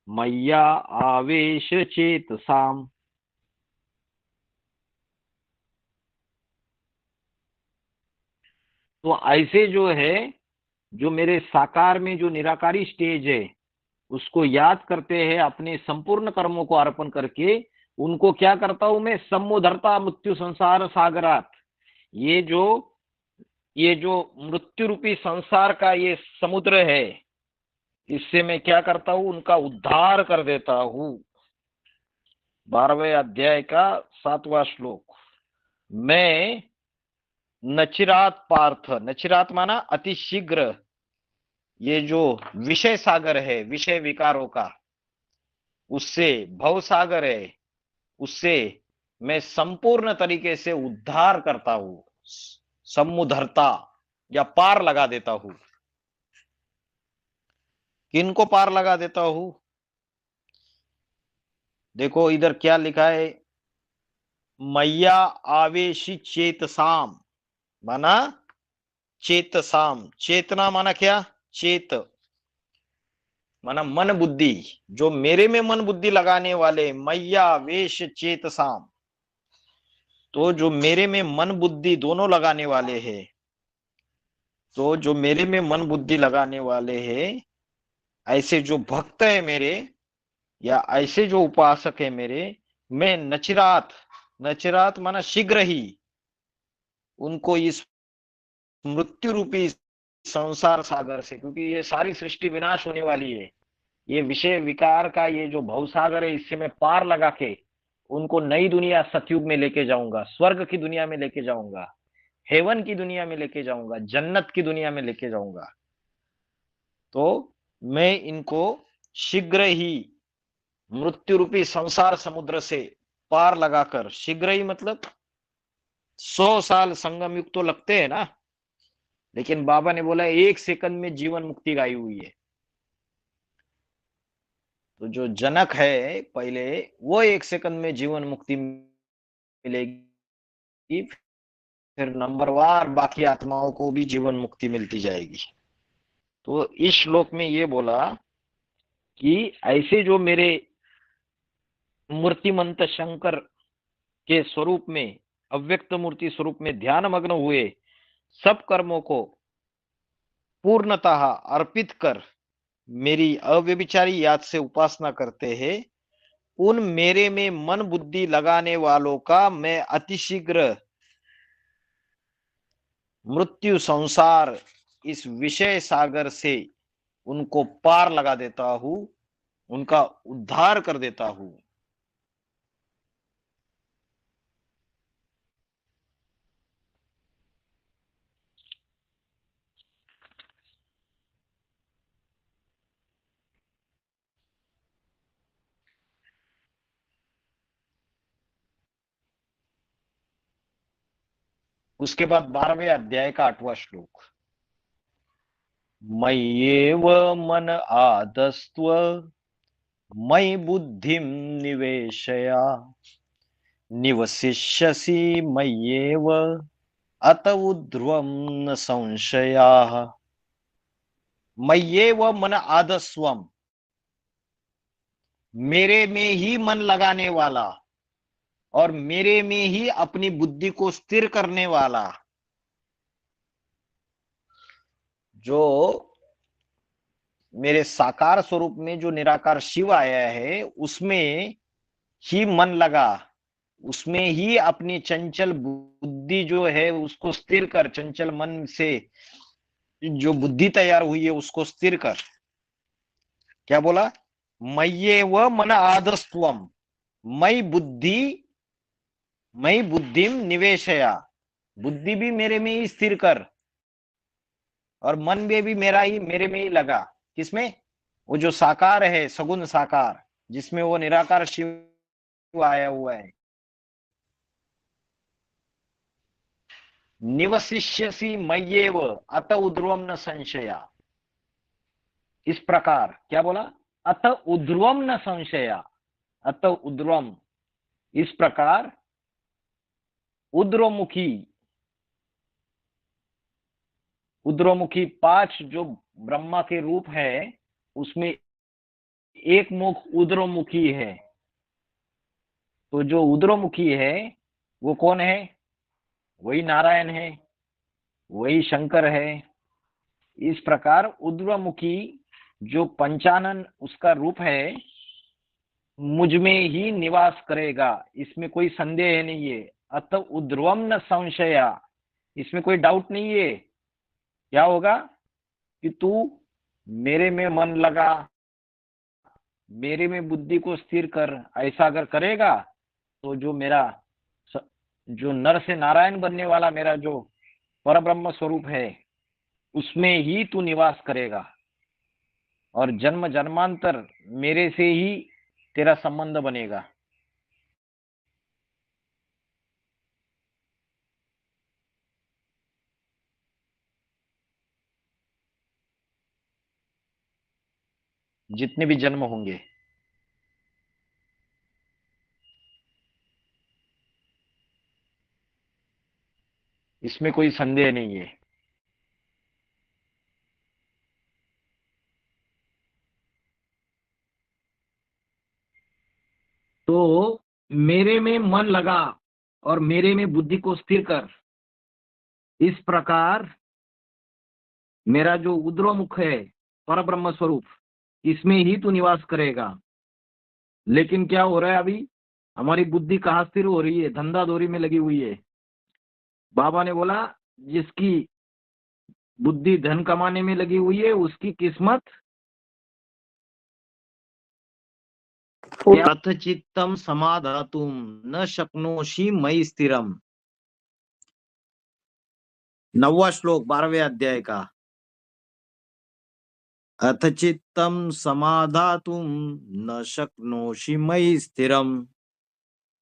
मय्या आवेश चेतसाम। तो ऐसे जो है, जो मेरे साकार में जो निराकारी स्टेज है, उसको याद करते हैं, अपने संपूर्ण कर्मों को अर्पण करके उनको क्या करता हूं मैं, समुद्धरता मृत्यु संसार सागरात। ये जो मृत्यु रूपी संसार का ये समुद्र है, इससे मैं क्या करता हूं, उनका उद्धार कर देता हूं। 12वें अध्याय का 7वां श्लोक। मैं नचिरात पार्थ, नचिरात माना अति शीघ्र, ये जो विषय सागर है, विषय विकारों का, उससे भव सागर है, उससे मैं संपूर्ण तरीके से उद्धार करता हूं, समुद्धरता या पार लगा देता हूं। किनको पार लगा देता हूं? देखो इधर क्या लिखा है, मैया आवेशी चेतसाम, माना चेतसाम, चेतना माना क्या, चेत माना मन बुद्धि, जो मेरे में मन बुद्धि लगाने वाले, मैया वेश चेतसाम, तो जो मेरे में मन बुद्धि दोनों लगाने वाले हैं, तो जो मेरे में मन बुद्धि लगाने वाले हैं, ऐसे जो भक्त है मेरे, या ऐसे जो उपासक है मेरे, मैं नचिरात, नचिरात माना शीघ्र ही, उनको इस मृत्यु रूपी संसार सागर से, क्योंकि ये सारी सृष्टि विनाश होने वाली है, ये विषय विकार का ये जो भवसागर है, इससे मैं पार लगा के उनको नई दुनिया सतयुग में लेके जाऊंगा, स्वर्ग की दुनिया में लेके जाऊंगा, हेवन की दुनिया में लेके जाऊंगा, जन्नत की दुनिया में लेके जाऊंगा। तो मैं इनको शीघ्र ही मृत्यु रूपी संसार समुद्र से पार लगाकर, शीघ्र ही मतलब 100 साल संगम युग तो लगते हैं ना, लेकिन बाबा ने बोला 1 सेकंड में जीवन मुक्ति गाई हुई है। तो जो जनक है पहले, वो 1 सेकंड में जीवन मुक्ति मिलेगी, फिर नंबरवार बाकी आत्माओं को भी जीवन मुक्ति मिलती जाएगी। तो इस श्लोक में ये बोला कि ऐसे जो मेरे मूर्तिमंत शंकर के स्वरूप में, अव्यक्त मूर्ति स्वरूप में ध्यान मग्न हुए, सब कर्मों को पूर्णतः अर्पित कर मेरी अव्यभिचारी याद से उपासना करते हैं, उन मेरे में मन बुद्धि लगाने वालों का मैं अतिशीघ्र मृत्यु संसार इस विषय सागर से उनको पार लगा देता हूं, उनका उद्धार कर देता हूं। उसके बाद 12वें अध्याय का 8वां श्लोक। मय्येव मन आदस्त्व मयि बुद्धिं निवेशया निवसिष्यसि मय्येव अत ऊर्ध्वं न संशयाः। मय्येव मन आदस्वम, मेरे में ही मन लगाने वाला और मेरे में ही अपनी बुद्धि को स्थिर करने वाला, जो मेरे साकार स्वरूप में जो निराकार शिव आया है उसमें ही मन लगा, उसमें ही अपनी चंचल बुद्धि जो है उसको स्थिर कर, चंचल मन से जो बुद्धि तैयार हुई है उसको स्थिर कर। क्या बोला? मय्येव मन आदस्त्वम, मई बुद्धिम निवेशया, बुद्धि भी मेरे में ही स्थिर कर और मन में भी मेरे में ही लगा। किसमें? वो जो साकार है, सगुण साकार, जिसमें वो निराकार शिव आया हुआ है। निवसिष्यसि मय्येव अत उध्रुवम न संशया, इस प्रकार। क्या बोला? अत उध्रुवम न संशया, अत उध्रुवम, इस प्रकार उद्रोमुखी, उद्रोमुखी 5 जो ब्रह्मा के रूप है उसमें एक मुख उद्रोमुखी है। तो जो उद्रोमुखी है वो कौन है? वही नारायण है, वही शंकर है। इस प्रकार उद्रमुखी जो पंचानन उसका रूप है मुझ में ही निवास करेगा, इसमें कोई संदेह नहीं है। अतः उद्रवम न संशया, इसमें कोई डाउट नहीं है। क्या होगा कि तू मेरे में मन लगा, मेरे में बुद्धि को स्थिर कर, ऐसा अगर करेगा तो जो मेरा जो नर से नारायण बनने वाला मेरा जो परब्रह्म स्वरूप है उसमें ही तू निवास करेगा और जन्म जन्मांतर मेरे से ही तेरा संबंध बनेगा। जितने भी जन्म होंगे, इसमें कोई संदेह नहीं है। तो मेरे में मन लगा और मेरे में बुद्धि को स्थिर कर, इस प्रकार मेरा जो उद्रोमुख है परब्रह्म स्वरूप, इसमें ही तू निवास करेगा। लेकिन क्या हो रहा है अभी? हमारी बुद्धि कहाँ स्थिर हो रही है? धंधादौरी में लगी हुई है। बाबा ने बोला जिसकी बुद्धि धन कमाने में लगी हुई है उसकी किस्मत कथचित्तम समाधातुम न शक्नोषि मयि स्थिरम। 9वां श्लोक 12वें अध्याय का। अथ चित्तम समाधातुम न शक्नोषि मयि स्थिरम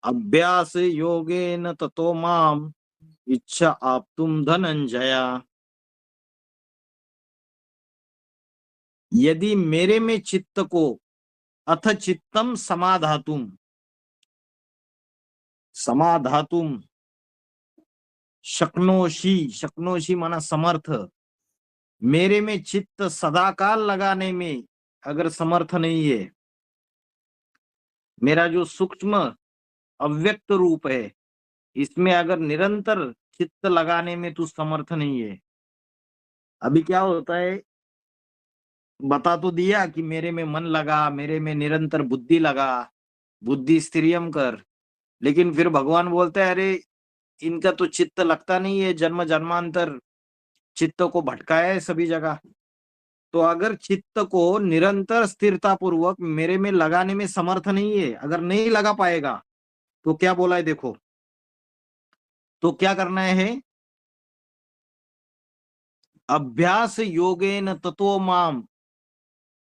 अभ्यास योगेन ततो माम इच्छा आप्तुम धनंजया। यदि मेरे में चित्त को, अथ चित्तम समाधातुम, समाधातुम शक्नोषि, शक्नोषि माना समर्थ, मेरे में चित्त सदाकाल लगाने में अगर समर्थ नहीं है, मेरा जो सूक्ष्म अव्यक्त रूप है इसमें अगर निरंतर चित्त लगाने में तू समर्थ नहीं है। अभी क्या होता है, बता तो दिया कि मेरे में मन लगा, मेरे में निरंतर बुद्धि लगा, बुद्धि स्थिरियम कर, लेकिन फिर भगवान बोलते हैं अरे इनका तो चित्त लगता नहीं है, जन्म जन्मांतर चित्त को भटकाया है सभी जगह। तो अगर चित्त को निरंतर स्थिरता पूर्वक मेरे में लगाने में समर्थ नहीं है, अगर नहीं लगा पाएगा तो क्या बोला है देखो, तो क्या करना है? अभ्यास योगेन ततो माम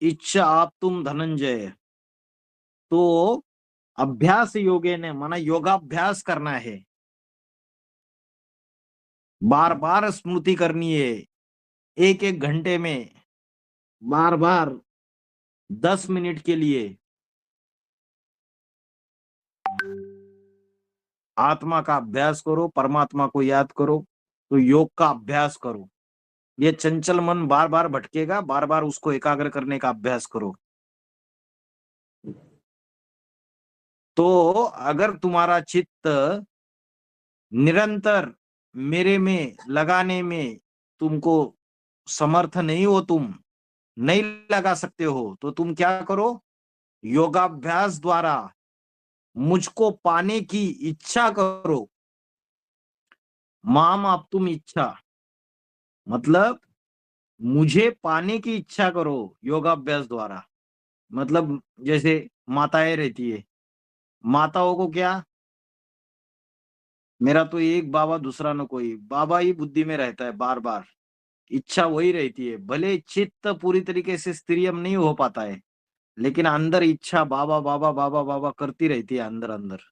इच्छा आप तुम धनंजय। तो अभ्यास योगेन माना योगाभ्यास करना है, बार बार स्मृति करनी है, एक एक घंटे में बार बार 10 मिनट के लिए आत्मा का अभ्यास करो, परमात्मा को याद करो, तो योग का अभ्यास करो। ये चंचल मन बार बार भटकेगा, बार बार उसको एकाग्र करने का अभ्यास करो। तो अगर तुम्हारा चित्त निरंतर मेरे में लगाने में तुमको समर्थ नहीं हो तुम, नहीं लगा सकते हो तो तुम क्या करो, योगाभ्यास द्वारा मुझको पाने की इच्छा करो। माम आप तुम इच्छा, मतलब मुझे पाने की इच्छा करो योगाभ्यास द्वारा। मतलब जैसे माताएं रहती है, माताओं को क्या, मेरा तो एक बाबा दूसरा न कोई, बाबा ही बुद्धि में रहता है, बार बार इच्छा वही रहती है। भले चित्त पूरी तरीके से स्थिरियम नहीं हो पाता है, लेकिन अंदर इच्छा बाबा बाबा बाबा बाबा करती रहती है अंदर अंदर।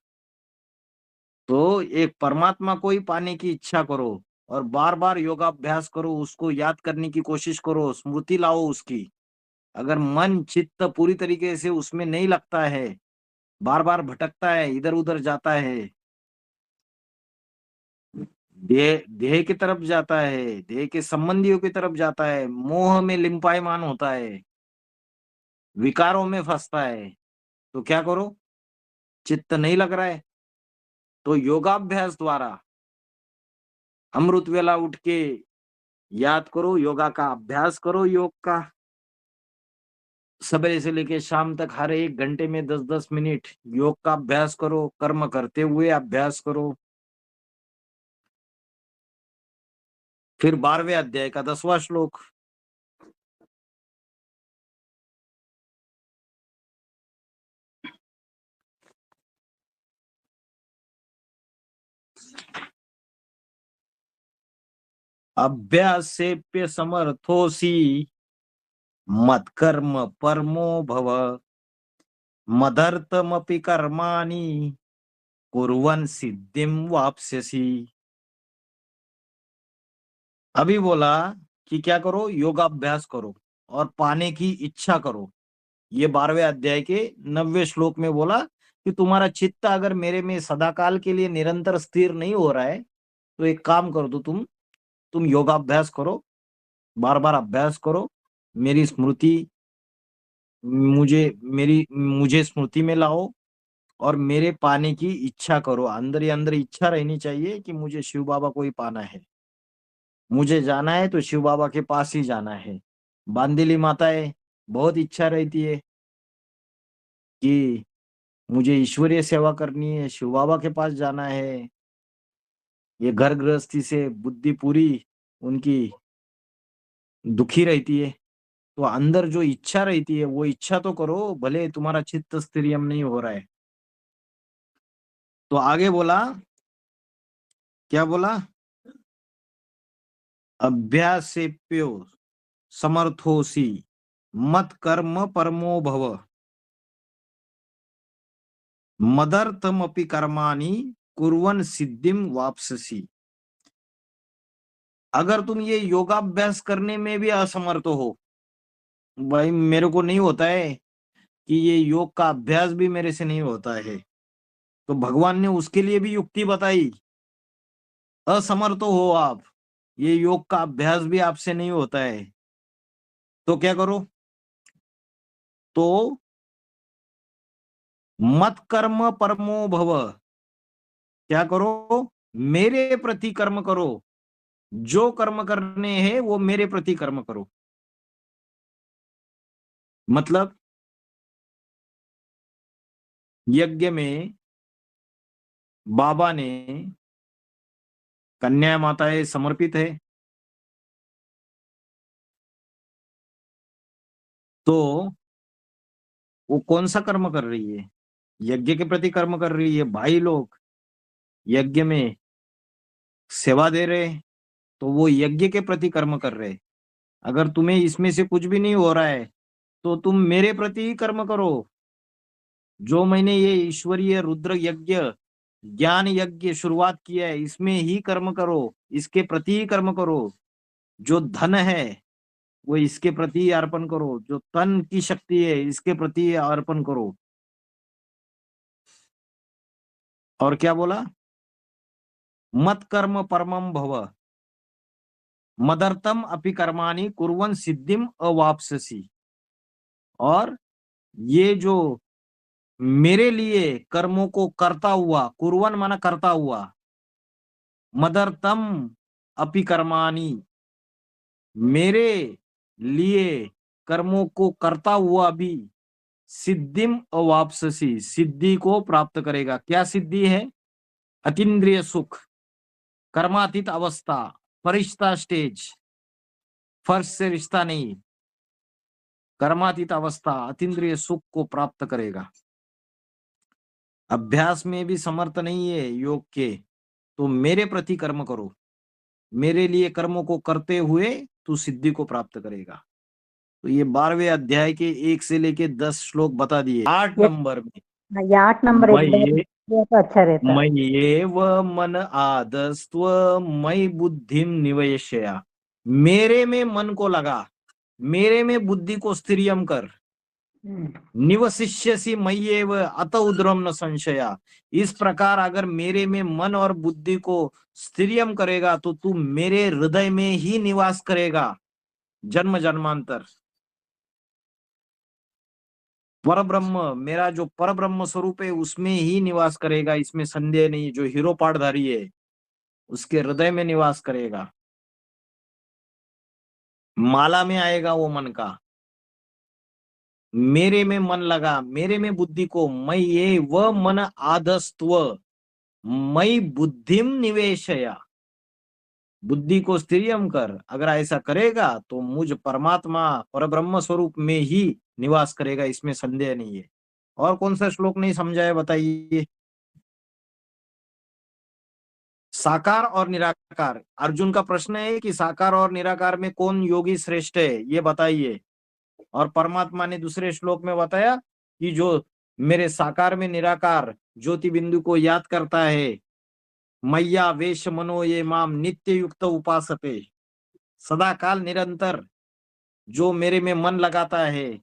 तो एक परमात्मा को ही पाने की इच्छा करो और बार बार योगाभ्यास करो, उसको याद करने की कोशिश करो, स्मृति लाओ उसकी। अगर मन चित्त पूरी तरीके से उसमें नहीं लगता है, बार बार भटकता है, इधर उधर जाता है, देह देह की तरफ जाता है, देह के संबंधियों की तरफ जाता है, मोह में लिंपायमान होता है, विकारों में फंसता है, तो क्या करो, चित्त नहीं लग रहा है तो योगाभ्यास द्वारा अमृत वेला उठ के याद करो, योगा का अभ्यास करो, योग का सवेरे से लेके शाम तक हर एक घंटे में 10-10 मिनट योग का अभ्यास करो, कर्म करते हुए अभ्यास करो। फिर 12वें अध्याय का 10वां श्लोक, अभ्यासेप्य समर्थोसी मत्कर्म परमो भव मदर्थमपि कर्माणि कुर्वन् सिद्धिं वाप्स्यसि। अभी बोला कि क्या करो, योगाभ्यास करो और पाने की इच्छा करो। ये 12वें अध्याय के 90वें श्लोक में बोला कि तुम्हारा चित्त अगर मेरे में सदाकाल के लिए निरंतर स्थिर नहीं हो रहा है तो एक काम कर दो, तुम योगाभ्यास करो, बार बार अभ्यास करो, मेरी स्मृति मुझे स्मृति में लाओ और मेरे पाने की इच्छा करो। अंदर ही अंदर इच्छा रहनी चाहिए कि मुझे शिव बाबा को ही पाना है, मुझे जाना है तो शिव बाबा के पास ही जाना है। बांदीली माताएं बहुत इच्छा रहती है कि मुझे ईश्वरीय सेवा करनी है, शिव बाबा के पास जाना है। ये घर गृहस्थी से बुद्धि पूरी उनकी दुखी रहती है, तो अंदर जो इच्छा रहती है वो इच्छा तो करो, भले तुम्हारा चित्त स्थिरियम नहीं हो रहा है। तो आगे बोला, क्या बोला, अभ्यासेप्यो समर्थोसी मत कर्म परमो भव मदर्थमपि कर्माणि कुर्वन् सिद्धिं वाप्स्यसि। अगर तुम ये योगाभ्यास करने में भी असमर्थ हो, भाई मेरे को नहीं होता है कि ये योग का अभ्यास भी मेरे से नहीं होता है, तो भगवान ने उसके लिए भी युक्ति बताई। असमर्थ हो आप, ये योग का अभ्यास भी आपसे नहीं होता है, तो क्या करो, तो मत कर्म परमो भव, क्या करो, मेरे प्रति कर्म करो, जो कर्म करने हैं वो मेरे प्रति कर्म करो। मतलब यज्ञ में बाबा ने कन्या माताएं समर्पित है, तो वो कौन सा कर्म कर रही है, यज्ञ के प्रति कर्म कर रही है। भाई लोग यज्ञ में सेवा दे रहे हैं, तो वो यज्ञ के प्रति कर्म कर रहे हैं। अगर तुम्हें इसमें से कुछ भी नहीं हो रहा है तो तुम मेरे प्रति ही कर्म करो। जो मैंने ये ईश्वरीय रुद्र यज्ञ ज्ञान यज्ञ शुरुआत किया है, इसमें ही कर्म करो, इसके प्रति ही कर्म करो। जो धन है वो इसके प्रति ही अर्पण करो, जो तन की शक्ति है इसके प्रति ही अर्पण करो। और क्या बोला, मत कर्म परमम भव मदर्थम अपि कर्माणि कुर्वन् सिद्धिम अवाप्स्यसि। और ये जो मेरे लिए कर्मों को करता हुआ, कुर्वन् माना करता हुआ, मदर्थम अपि कर्माणि मेरे लिए कर्मों को करता हुआ भी सिद्धिम अवापससी, सिद्धि को प्राप्त करेगा। क्या सिद्धि है? अतीन्द्रिय सुख, कर्मातीत अवस्था, फरिश्ता स्टेज, फर्श से रिश्ता नहीं, कर्मातीत अवस्था, अतीन्द्रिय सुख को प्राप्त करेगा। अभ्यास में भी समर्थ नहीं है योग के, तो मेरे प्रति कर्म करो, मेरे लिए कर्मों को करते हुए तू सिद्धि को प्राप्त करेगा। तो ये 12वें अध्याय के 1 से लेके 10 श्लोक बता दिए। 8 नंबर में ये 8 नंबर मैं एक बार ये दिया तो अच्छा रहता है। मैं ये व मन आदस्त्व मई बुद्धिम निवेशया, मेरे में मन को लगा, मेरे में बुद्धि को स्थिरियम कर। निवशिष्यसि मय्येव अत उद्रम न संशया, इस प्रकार अगर मेरे में मन और बुद्धि को स्थिरियम करेगा तो तू मेरे हृदय में ही निवास करेगा जन्म जन्मांतर। पर ब्रह्म, मेरा जो पर ब्रह्म स्वरूप है उसमें ही निवास करेगा, इसमें संदेह नहीं। जो हीरो पाठधारी है उसके हृदय में निवास करेगा, माला में आएगा वो मन का। मेरे में मन लगा, मेरे में बुद्धि को, मैं ये व मन आधस्त्व मई बुद्धिम निवेशया, बुद्धि को स्थिरियम कर। अगर ऐसा करेगा तो मुझ परमात्मा पर ब्रह्म स्वरूप में ही निवास करेगा, इसमें संदेह नहीं है। और कौन सा श्लोक नहीं समझा है बताइए? साकार और निराकार, अर्जुन का प्रश्न है कि साकार और निराकार में कौन योगी श्रेष्ठ है, ये बताइए। और परमात्मा ने दूसरे श्लोक में बताया कि जो मेरे साकार में निराकार ज्योति बिंदु को याद करता है, मैया वेश मनो ये माम नित्य युक्त उपासते, सदा काल निरंतर जो मेरे में मन लगाता है,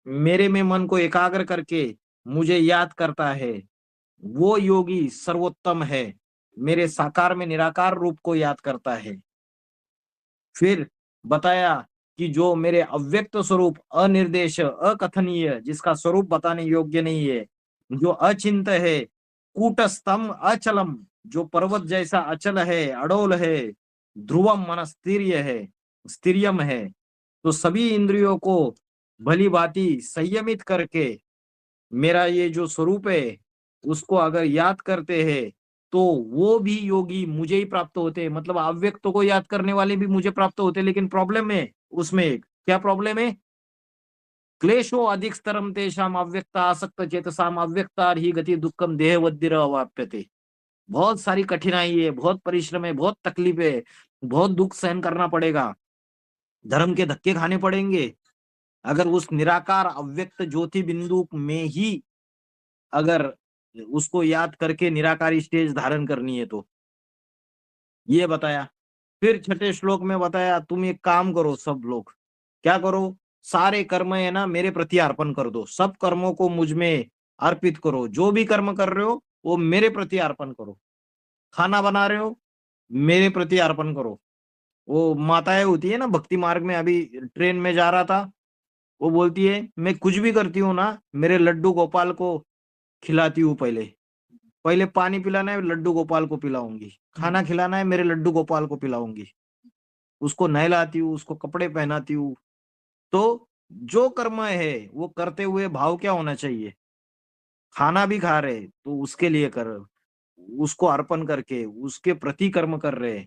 मेरे में मन को एकाग्र करके मुझे याद करता है, वो योगी सर्वोत्तम है, मेरे साकार में निराकार रूप को याद करता है। फिर बताया कि जो मेरे अव्यक्त स्वरूप, अनिर्देश, अकथनीय, जिसका स्वरूप बताने योग्य नहीं है, जो अचिंत है, कूटस्थम अचलम, जो पर्वत जैसा अचल है, अडोल है, ध्रुवम मन स्थिर्य है, स्थिरियम है, तो सभी इंद्रियों को भली भांति संयमित करके मेरा ये जो स्वरूप है उसको अगर याद करते हैं तो वो भी योगी मुझे ही प्राप्त होते हैं। मतलब अव्यक्त को याद करने वाले भी मुझे प्राप्त होते हैं। लेकिन प्रॉब्लम है उसमें, एक क्या प्रॉब्लम है? क्लेशो अधिक स्तरम तेषाम अव्यक्ता आसक्त चेतसाम अव्यक्ता ही गति दुखम देहवद्दिर अवाप्यते। बहुत सारी कठिनाई है, बहुत परिश्रम है, बहुत तकलीफ है, बहुत दुख सहन करना पड़ेगा, धर्म के धक्के खाने पड़ेंगे। अगर उस निराकार अव्यक्त ज्योति बिंदु में ही अगर उसको याद करके निराकारी स्टेज धारण करनी है तो ये बताया। फिर 6ठे श्लोक में बताया तुम एक काम करो, सब लोग क्या करो, सारे कर्म है ना मेरे प्रति अर्पण कर दो, सब कर्मों को मुझ में अर्पित करो, जो भी कर्म कर रहे हो वो मेरे प्रति अर्पण करो। खाना बना रहे हो मेरे प्रति अर्पण करो। वो माताएं होती है ना भक्ति मार्ग में, अभी ट्रेन में जा रहा था, वो बोलती है मैं कुछ भी करती हूँ ना मेरे लड्डू गोपाल को खिलाती हूँ, पहले पहले पानी पिलाना है लड्डू गोपाल को पिलाऊंगी, खाना खिलाना है मेरे लड्डू गोपाल को पिलाऊंगी, उसको नहलाती हूँ, उसको कपड़े पहनाती हूँ। तो जो कर्म है वो करते हुए भाव क्या होना चाहिए? खाना भी खा रहे तो उसके लिए कर, उसको अर्पण करके उसके प्रति कर्म कर रहे,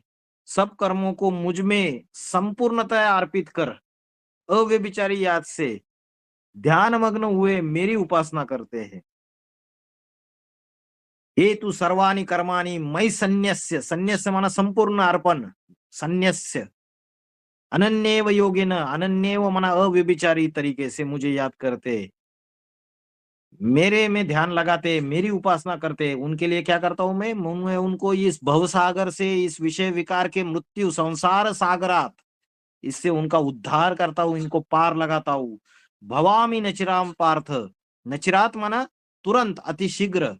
सब कर्मों को मुझ में संपूर्णतः अर्पित कर अव्यभिचारी याद से ध्यान मग्न हुए मेरी उपासना करते हैं। ये तू सर्वाणी कर्माणि मई संन्यस्य, संन्यस्य माना संपूर्ण अर्पण, संन्यस्य अनन्येव योगिन, अनन्येव माना अव्यभिचारी तरीके से मुझे याद करते, मेरे में ध्यान लगाते, मेरी उपासना करते। उनके लिए क्या करता हूं मैं उनको इस भवसागर से, इस विषय विकार के मृत्यु संसार सागरात, इससे उनका उद्धार करता हूं, इनको पार लगाता हूं। भवामी नचिराम पार्थ, नचिरात माना तुरंत, अतिशीघ्र,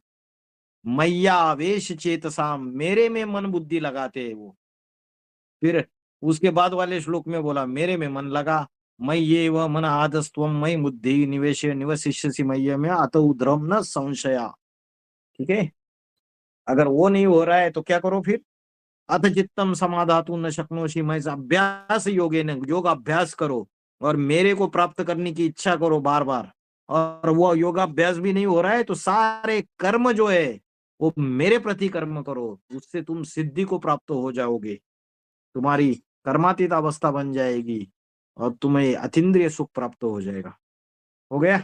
मैया वेश चेतसाम, मेरे में मन बुद्धि लगाते हैं वो। फिर उसके बाद वाले श्लोक में बोला मेरे में मन लगा, मैं ये वह मन आदस्त्वम मई बुद्धि निवेश निवशिष्यसि मय्य में अत उद्रम न संशया। ठीक है, अगर वो नहीं हो रहा है तो क्या करो फिर? अथ चित्तम समाधातु न शक्नोषि, मैं अभ्यास योगे न, योग अभ्यास करो, और मेरे को प्राप्त करने की इच्छा करो बार बार, और वो योगाभ्यास भी नहीं हो रहा है तो सारे कर्म जो है वो मेरे प्रति कर्म करो, उससे तुम सिद्धि को प्राप्त हो जाओगे, तुम्हारी कर्मातीत अवस्था बन जाएगी और तुम्हें अतीन्द्रिय सुख प्राप्त हो जाएगा। हो गया।